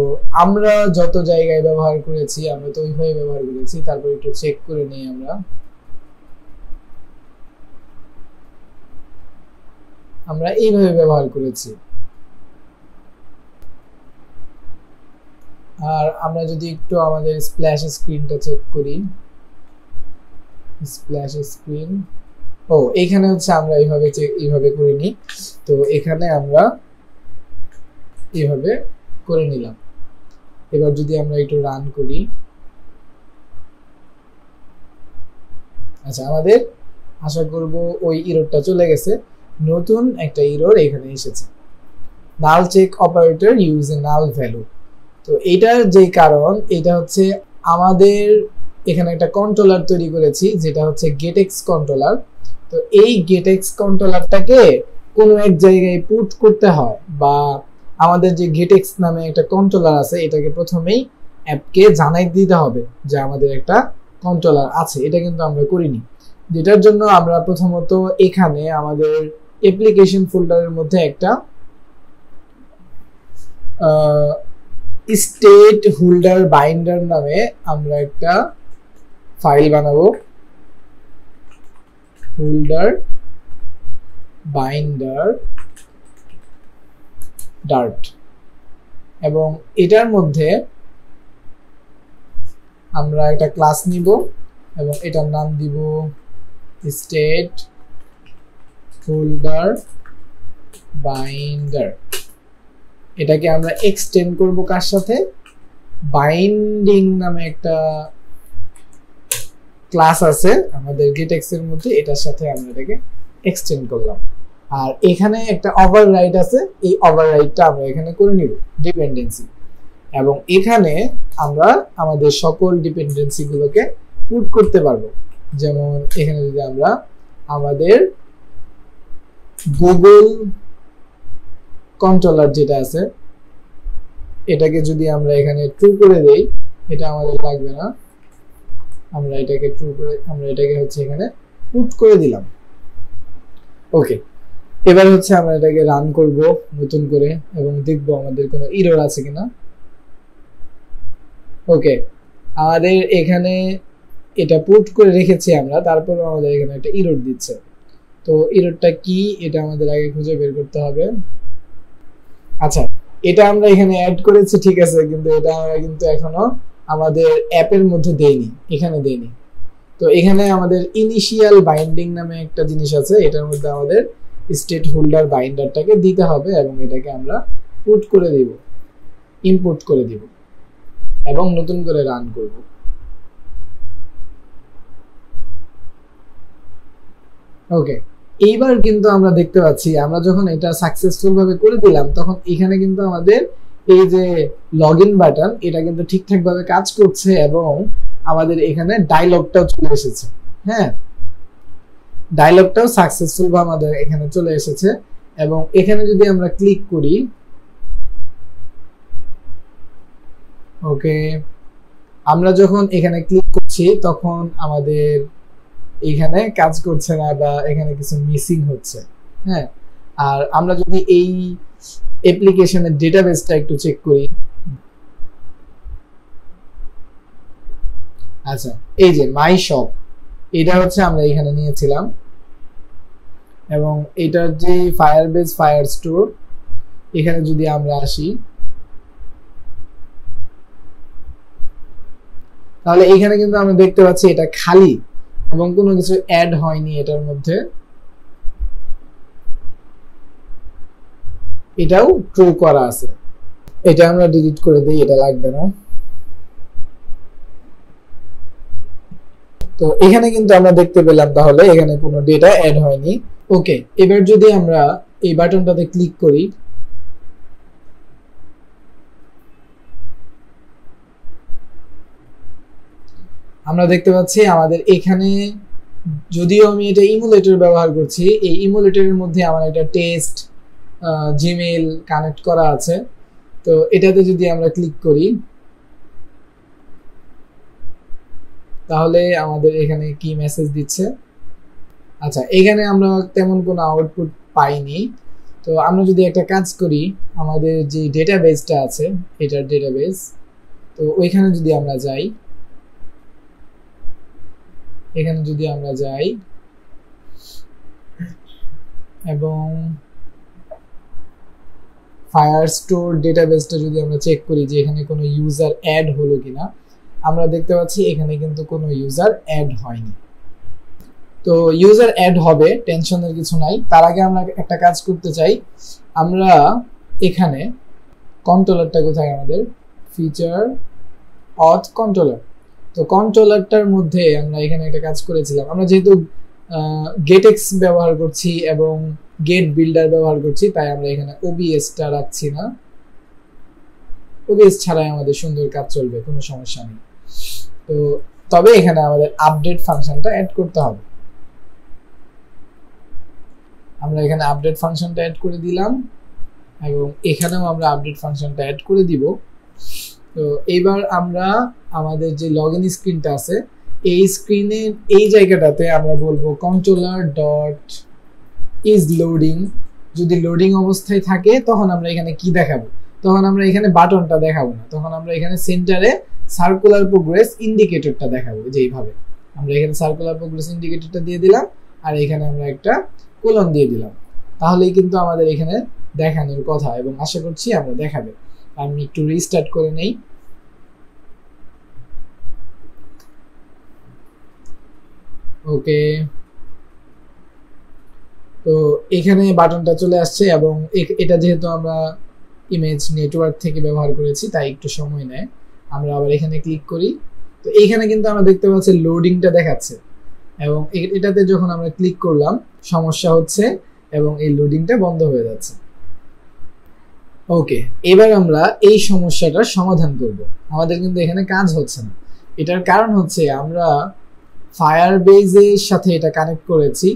আমরা যত জায়গায় ব্যবহার করেছি আমরা তো ওইভাবে ব্যবহার করেছি। তারপর একটু চেক করে নিই আমরা এইভাবে ব্যবহার করেছি। আর আমরা যদি একটু আমাদের স্প্ল্যাশ স্ক্রিনটা চেক করি, স্প্ল্যাশ স্ক্রিন, ও এখানে হচ্ছে আমরা এইভাবে করে নিই। তো এখানে আমরা এইভাবে করে নিলাম। এবার যদি আমরা একটু রান করি, আচ্ছা আমাদের আশা করব ওই এররটা চলে গেছে। নতুন একটা এরর এখানে এসেছে, null check operator use a null value. তো এটার যে কারণ এটা হচ্ছে আমাদের এখানে একটা কন্ট্রোলার তৈরি করেছি যেটা হচ্ছে গেটএক্স কন্ট্রোলার। তো এই গেটএক্স কন্ট্রোলারটাকে কোনো এক জায়গায় পুট করতে হয়, বা আমাদের যে গেটএক্স নামে একটা কন্ট্রোলার আছে এটাকে প্রথমেই অ্যাপকে জানাই দিতে হবে যে আমাদের একটা কন্ট্রোলার আছে। এটা কিন্তু আমরা করিনি, যেটার জন্য আমরা প্রথমত এখানে আমাদের অ্যাপ্লিকেশন ফোল্ডারের মধ্যে একটা স্টেট হোল্ডার বাইন্ডার নামে আমরা একটা ফাইল বানাবো, হোল্ডার বাইন্ডার ডার্ট। এবং এটার মধ্যে আমরা একটা ক্লাস নিব এবং এটার নাম দিব স্টেট হোল্ডার বাইন্ডার। এটাকে আমরা এক্সটেন্ড করব কার সাথে? বাইন্ডিং নামে একটা ক্লাস আছে আমাদের গেটএক্স এর মধ্যে, এটার সাথে আমরা এটাকে এক্সটেন্ড করলাম। আর এখানে একটা ওভাররাইড আছে, এই ওভাররাইডটা আমরা এখানে করে নিব ডিপেন্ডেন্সি। এবং এখানে আমরা আমাদের সকল ডিপেন্ডেন্সি গুলোকে পুট করতে পারবো। যেমন এখানে যদি আমরা আমাদের গুগল কন্ট্রোলার যেটা আছে এটাকে যদি আমরা এখানে ট্রু করে দেই, এটা আমাদের লাগবে না, আমরা এটাকে ট্রু করে আমরা এটাকে হচ্ছে এখানে পুট করে দিলাম। ওকে, এবার হচ্ছে আমরা এটাকে রান করব নতুন করে এবং দেখব আমাদের কোনো এরর আছে কিনা। ওকে, আমাদের এখানে এটা পুট করে রেখেছি আমরা, তারপরে আমাদের এখানে একটা এরর দিচ্ছে। তো এররটা কি এটা আমাদের আগে খুঁজে বের করতে হবে। আচ্ছা, এটা আমরা এখানে অ্যাড করেছি ঠিক আছে, কিন্তু এটা আমরা কিন্তু এখনো আমাদের অ্যাপের মধ্যে দেইনি, এখানে দেইনি। তো এখানে আমাদের ইনিশিয়াল বাইন্ডিং নামে একটা জিনিস আছে, এটার মধ্যে আমাদের স্টেট হোল্ডার বাইন্ডারটাকে দিতে হবে এবং এটাকে আমরা পুট করে দিব, ইনপুট করে দিব এবং নতুন করে রান করব। ওকে, এইবার কিন্তু আমরা দেখতে পাচ্ছি আমরা যখন এটা সাকসেসফুল ভাবে করে দিলাম তখন এখানে কিন্তু আমাদের এই যে লগইন বাটন এটা কিন্তু ঠিকঠাক ভাবে কাজ করছে এবং আমাদের এখানে ডায়লগটাও চলে এসেছে। হ্যাঁ, ডায়লগটাও সাকসেসফুল ভাবে আমাদের এখানে চলে এসেছে। এবং এখানে যদি আমরা ক্লিক করি, ওকে, আমরা যখন এখানে ক্লিক করছি তখন আমাদের এখানে কাজ করছে না বা এখানে কিছু মিসিং হচ্ছে। হ্যাঁ, আর আমরা যদি এই অ্যাপ্লিকেশনের ডেটাবেসটা একটু চেক করি, আচ্ছা এই যে মাই শপ, এটা হচ্ছে আমরা এখানে নিয়েছিলাম এবং এটার যে ফায়ারবেস ফায়ার স্টোর, এখানে যদি আমরা আসি তাহলে এখানে কিন্তু আমরা দেখতে পাচ্ছি এটা খালি এবং কোনো কিছু অ্যাড হয়নি এটার মধ্যে। এটাও ট্রু করা আছে। এটা আমরা ডিলিট করে দিই, এটা লাগবে না। তো এখানে কিন্তু আমরা দেখতে পেলাম তাহলে এখানে কোনো ডেটা অ্যাড হয়নি। ওকে, এবার যদি আমরা এই বাটনটাতে ক্লিক করি, আমরা দেখতে পাচ্ছি আমাদের এখানে, যদিও আমি এটা ইমুলেটর ব্যবহার করছি, এই ইমুলেটরের মধ্যে আমার একটা টেস্ট জিমেইল কানেক্ট করা আছে। তো এটাতে যদি আমরা ক্লিক করি তাহলে আমাদের এখানে কি মেসেজ দিচ্ছে? আচ্ছা, এখানে আমরা তেমন কোনো আউটপুট পাইনি। তো আমরা যদি একটা কাজ করি, আমাদের যে ডেটাবেসটা আছে এটার ডেটাবেস, তো ওইখানে যদি আমরা যাই, এখানে যদি আমরা যাই এবং ফায়ারস্টোর ডেটাবেসটা যদি আমরা চেক করি যে এখানে কোনো ইউজার অ্যাড হলো কিনা, আমরা দেখতে পাচ্ছি এখানে কিন্তু কোনো ইউজার অ্যাড হয়নি। তো ইউজার অ্যাড হবে, টেনশনের কিছু নাই। তার আগে আমরা একটা কাজ করতে চাই, আমরা এখানে কন্ট্রোলারটা কোথায়, আমাদের ফিচার অথ কন্ট্রোলার। তো কন্ট্রোলারটার মধ্যে আমরা এখানে একটা কাজ করেছিলাম, আমরা যেহেতু গেটেক্স ব্যবহার করছি এবং গেট বিল্ডার ব্যবহার করছি, তাই আমরা এখানে ওবিএসটা রাখছি না। ওবিএস ছাড়াই আমাদের সুন্দর কাজ চলবে, কোনো সমস্যা নেই। তো তবে এখানে আমাদের আপডেট ফাংশনটা অ্যাড করতে হবে। আমরা এখানে আপডেট ফাংশনটা অ্যাড করে দিলাম এবং এখানেও আমরা আপডেট ফাংশনটা অ্যাড করে দিব। তো এবার আমরা আমাদের যে লগইন স্ক্রিনটা আছে, এই স্ক্রিনের এই জায়গাটাতে আমরা বলবো কন্ট্রোলার ডট ইজ লোডিং। যদি লোডিং অবস্থায় থাকে তখন আমরা এখানে কি দেখাবো? তখন আমরা এখানে বাটনটা দেখাবো না, তখন আমরা এখানে সেন্টারে সার্কুলার প্রোগ্রেস ইন্ডিকেটরটা দেখাবো। যেইভাবে আমরা এখানে সার্কুলার প্রোগ্রেস ইন্ডিকেটরটা দিয়ে দিলাম আর এখানে আমরা একটা কোলন দিয়ে দিলাম, তাহলেই কিন্তু আমাদের এখানে দেখানোর কথা এবং আশা করছি আমরা দেখাবে। আমি একটু রিস্টার্ট করে নেই। ওকে, তো এখানে বাটনটা চলে আসছে এবং এটা যেহেতু আমরা ইমেজ নেটওয়ার্ক থেকে ব্যবহার করেছি তাই একটু সময় নেয়। আমরা আবার এখানে ক্লিক করি, তো এইখানে কিন্তু আমরা দেখতে পাচ্ছি লোডিংটা দেখাচ্ছে এবং এটাতে যখন আমরা ক্লিক করলাম সমস্যা হচ্ছে এবং এই লোডিংটা বন্ধ হয়ে যাচ্ছে। ওকে, এবার আমরা এই সমস্যাটার সমাধান করব। আমাদের কিন্তু এখানে কাজ হচ্ছে না, এটার কারণ হচ্ছে আমরা ফায়ারবেজের সাথে এটা কানেক্ট করেছি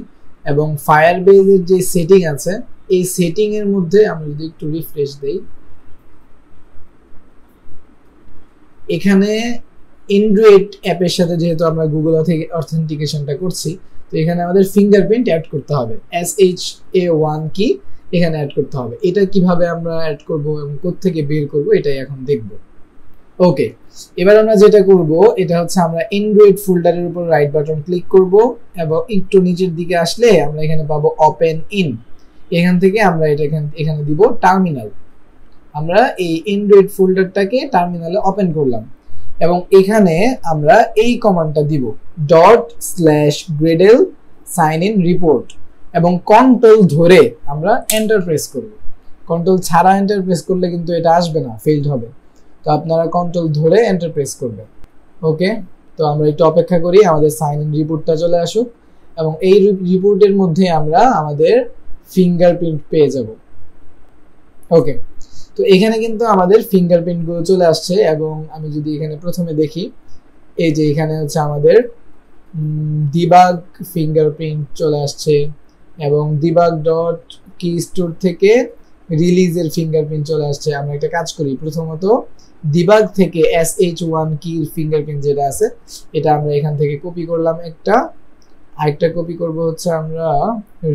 এবং ফায়ারবেজের যে সেটিং আছে এই সেটিং এর মধ্যে আমরা যদি একটু রিফ্রেশ দেই, এখানে অ্যান্ড্রয়েড অ্যাপের সাথে যেহেতু আমরা গুগল থেকে অথেন্টিকেশনটা করছি, তো এখানে আমাদের ফিঙ্গারপ্রিন্ট অ্যাড করতে হবে। SHA1 কি এখানে অ্যাড করতে হবে। এটা কিভাবে আমরা অ্যাড করব এবং কোত্থেকে বের করব এটাই এখন দেখব। ওকে, এবার আমরা যেটা করব এটা হচ্ছে আমরা অ্যান্ড্রয়েড ফোল্ডারের উপর রাইট বাটন ক্লিক করব এবং একটু নিচের দিকে আসলে আমরা এখানে পাবো ওপেন ইন। এখান থেকে আমরা এটা এখানে দিব টার্মিনাল। আমরা এই অ্যান্ড্রয়েড ফোল্ডারটাকে টার্মিনালে ওপেন করলাম এবং এখানে আমরা এই কমান্ডটা দিব ./gradle sign in report এবং কন্ট্রোল ধরে আমরা এন্টার প্রেস করব। কন্ট্রোল ছাড়া এন্টার প্রেস করলে কিন্তু এটা আসবে না, ফেইলড হবে। তো আপনারা কন্ট্রোল ধরে এন্টার প্রেস করবেন। ওকে, তো আমরা একটু অপেক্ষা করি আমাদের সাইন ইন রিপোর্টটা চলে আসুক এবং এই রিপোর্টের মধ্যে আমরা আমাদের ফিঙ্গারপ্রিন্ট পেয়ে যাব। ওকে, তো এখানে কিন্তু আমাদের ফিঙ্গারপ্রিন্টগুলো চলে আসছে এবং আমি যদি এখানে প্রথমে দেখি, এই যে এখানে হচ্ছে আমাদের ডিবাগ ফিঙ্গারপ্রিন্ট চলে আসছে এবং ডিবাগ ডট কি স্টোর থেকে রিলিজের ফিঙ্গারপ্রিন্ট চলে আসছে। আমরা একটা কাজ করি, প্রথমত ডিবাগ থেকে SH1 কির ফিঙ্গারপ্রিন্ট যেটা আছে এটা আমরা এখান থেকে কপি করলাম একটা, আরেকটা কপি করব হচ্ছে আমরা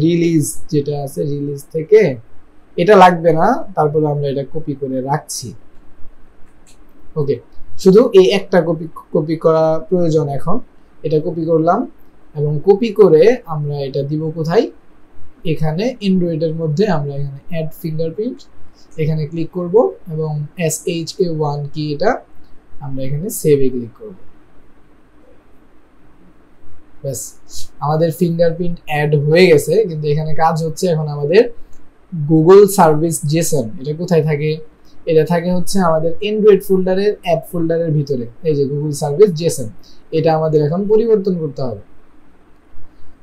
রিলিজ যেটা আছে রিলিজ থেকে, এটা লাগবে না, তারপরে আমরা এটা কপি করে রাখছি। ওকে, শুধু এই একটা কপি করা প্রয়োজন এখন। এটা কপি করলাম এবং কপি করে আমরা এটা দিব কোথায়, এখানে অ্যান্ড্রয়েডের মধ্যে আমরা এখানে অ্যাড ফিঙ্গারপ্রিন্ট এখানে ক্লিক করব এবং SHA1 কি এটা আমরা এখানে সেভে ক্লিক করব। ব্যাস, আমাদের ফিঙ্গারপ্রিন্ট অ্যাড হয়ে গেছে। কিন্তু এখানে কাজ হচ্ছে এখন আমাদের গুগল সার্ভিস জেসন এটা কোথায় থাকে, এটা থাকে হচ্ছে আমাদের অ্যান্ড্রয়েড ফোল্ডারের অ্যাপ ফোল্ডারের ভিতরে, এই যে গুগল সার্ভিস জেসন, এটা আমাদের এখন পরিবর্তন করতে হবে।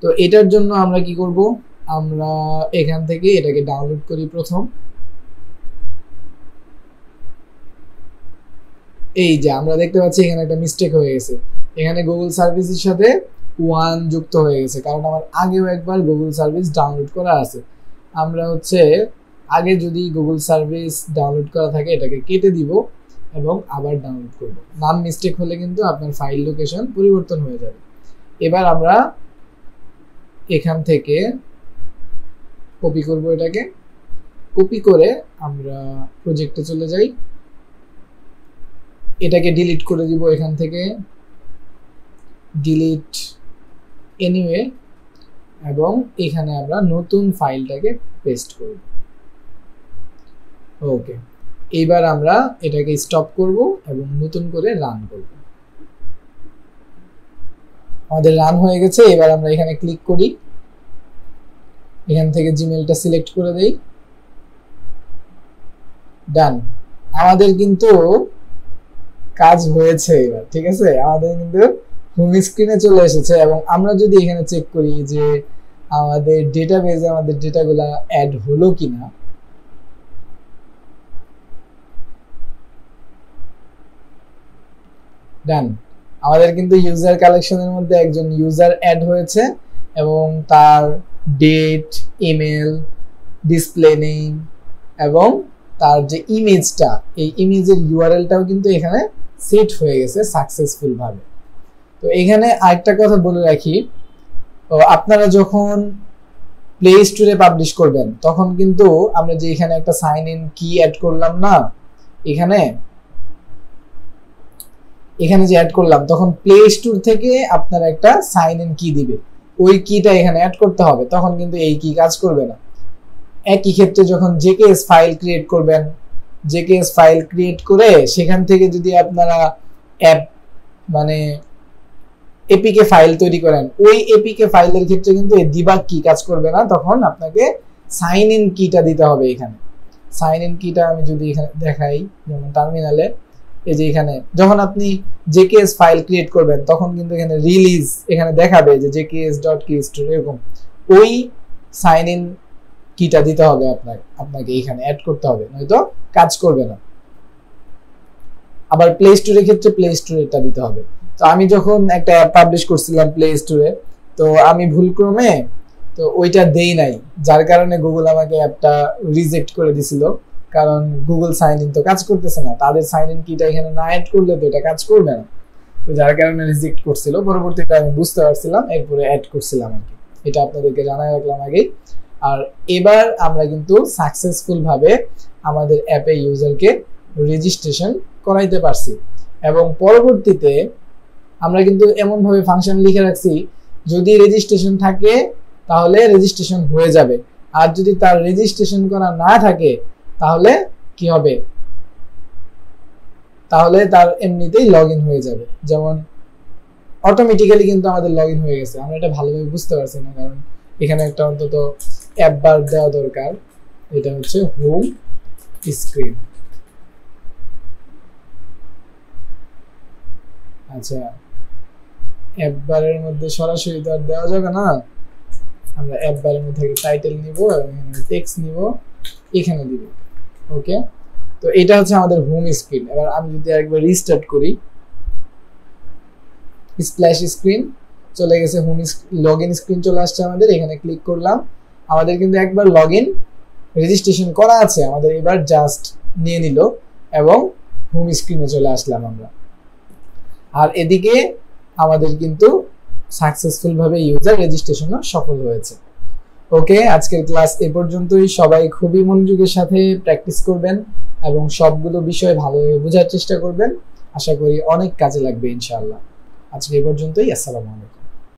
তো এটার জন্য আমরা কি করব, আমরা এখান থেকে এটাকে ডাউনলোড করি প্রথম। এই যে আমরা দেখতে পাচ্ছি এখানে একটা মিস্টেক হয়ে গেছে, এখানে গুগল সার্ভিসের সাথে 1 যুক্ত হয়ে গেছে, কারণ আমার আগেও একবার গুগল সার্ভিস ডাউনলোড করা আছে। আমরা হচ্ছে আগে যদি গুগল সার্ভিস ডাউনলোড করা থাকে এটাকে কেটে দিব এবং আবার ডাউনলোড করব। নাম মিস্টেক হলে কিন্তু আপনার ফাইল লোকেশন পরিবর্তন হয়ে যাবে। এবার আমরা এখান থেকে কপি করব, এটাকে কপি করে আমরা প্রজেক্টে চলে যাই, এটাকে ডিলিট করে দিব এখান থেকে, ডিলিট এনিওয়ে, এবং এখানে আমরা নতুন ফাইলটাকে পেস্ট করব। ওকে, এইবার আমরা এটাকে স্টপ করব এবং নতুন করে রান করব। আমাদের রান হয়ে গেছে। এবার আমরা এখানে ক্লিক করি, এখান থেকে জিমেলটা সিলেক্ট করে দেই, ডান। আমাদের কিন্তু কাজ হয়েছে এবার, ঠিক আছে, আমাদের কিন্তু হোম স্ক্রিনে চলে এসেছে। এবং আমরা যদি এখানে চেক করি যে আমাদের ডেটাবেজে আমাদের ডেটাগুলা অ্যাড হলো কিনা, ডান, আমাদের কিন্তু ইউজার কালেকশনের মধ্যে একজন ইউজার অ্যাড হয়েছে এবং তার ডেট, ইমেল, ডিসপ্লে নেম এবং তার যে ইমেজটা, এই ইমেজের ইউআরএলটাও কিন্তু এখানে সেট হয়ে গেছে সাকসেসফুল ভাবে। তো এখানে আরেকটা কথা বলে রাখি, আপনারা যখন প্লে স্টোরে পাবলিশ করবেন তখন কিন্তু আমরা যে এখানে একটা সাইন ইন কি অ্যাড করলাম না, এখানে যে অ্যাড করলাম, তখন প্লে স্টোর থেকে আপনারা একটা সাইন ইন কি দিবে, ওই কিটা এখানে অ্যাড করতে হবে, তখন কিন্তু এই কি কাজ করবে না। একই ক্ষেত্রে যখন জেকেএস ফাইল ক্রিয়েট করবেন, জেকেএস ফাইল ক্রিয়েট করে সেখান থেকে যদি আপনারা অ্যাপ মানে এপিকে ফাইল তৈরি করেন, ওই এপিকে ফাইলের ক্ষেত্রে কিন্তু এই ডিবাগ কি কাজ করবে না, তখন আপনাকে সাইন ইন কিটা দিতে হবে। এখানে সাইন ইন কিটা আমি যদি এখানে দেখাই, যেমন টার্মিনালে, এই যে এখানে যখন আপনি জেকেএস ফাইল ক্রিয়েট করবেন তখন কিন্তু এখানে রিলিজ এখানে দেখাবে যে jks.keystore, এরকম ওই সাইন ইন কিটা দিতে হবে আপনাকে এখানে অ্যাড করতে হবে, নয়তো কাজ করবে না। আবার প্লে স্টোরের ক্ষেত্রে প্লে স্টোরেরটা দিতে হবে। তো আমি যখন একটা অ্যাপ পাবলিশ করছিলাম প্লে স্টোরে, তো আমি ভুলক্রমে তো ওইটা দেই নাই, যার কারণে গুগল আমাকে অ্যাপটা রিজেক্ট করে দিছিল, কারণ গুগল সাইন ইন তো কাজ করতেছে না, তাদের সাইন ইন কিটা এখানে না অ্যাড করলে তো এটা কাজ করবে না, তো যার কারণে রিজেক্ট করছিল। পরবর্তীতে আমি বুঝতে পারছিলাম, এরপরে অ্যাড করছিলাম আর কি, এটা আপনাদেরকে জানাই রাখলাম আগেই। আর এবার আমরা কিন্তু সাকসেসফুল ভাবে আমাদের অ্যাপে ইউজারকে রেজিস্ট্রেশন করাইতে পারছি, এবং পরবর্তীতে আমরা কিন্তু এমন ভাবে ফাংশন লিখে রাখছি, যদি রেজিস্ট্রেশন থাকে তাহলে রেজিস্ট্রেশন হয়ে যাবে, আর যদি তার রেজিস্ট্রেশন করা না থাকে তাহলে কি হবে, তাহলে তার এমনিতেই লগ ইন হয়ে যাবে। যেমন অটোমেটিক্যালি কিন্তু আমাদের লগ ইন হয়ে গেছে, আমরা এটা ভালোভাবে বুঝতে পারছি না, কারণ এখানে একটা অন্তত অ্যাপ বার দেওয়া দরকার। এটা হচ্ছে হোম স্ক্রিন। আচ্ছা, অ্যাপ বারের মধ্যে সরাসরি তো আর দেওয়া যাবে না, আমরা অ্যাপ বারের মধ্যে টাইটেল নিব এবং এখানে টেক্সট নিব, এখানে দিব। ওকে, তো এটা হচ্ছে আমাদের হোম স্ক্রিন। এবার আমি যদি একবার রিস্টার্ট করি, স্প্ল্যাশ স্ক্রিন চলে গেছে, হোম লগইন স্ক্রিন চলে আসছে আমাদের, এখানে ক্লিক করলাম, আমাদের কিন্তু একবার লগইন রেজিস্ট্রেশন করা আছে, আমাদের এবার জাস্ট নিয়ে নিল এবং হোম স্ক্রিনে চলে আসলাম আমরা। আর এদিকে আমাদের কিন্তু সাকসেসফুল ভাবে ইউজার রেজিস্ট্রেশনও সফল হয়েছে। ওকে, আজকের ক্লাস এ পর্যন্তই। সবাই খুবই মনোযোগের সাথে প্র্যাকটিস করবেন এবং সবগুলো বিষয় ভালোভাবে বোঝার চেষ্টা করবেন, আশা করি অনেক কাজে লাগবে ইনশাআল্লাহ। আজকে এ পর্যন্তই, আসসালামু আলাইকুম।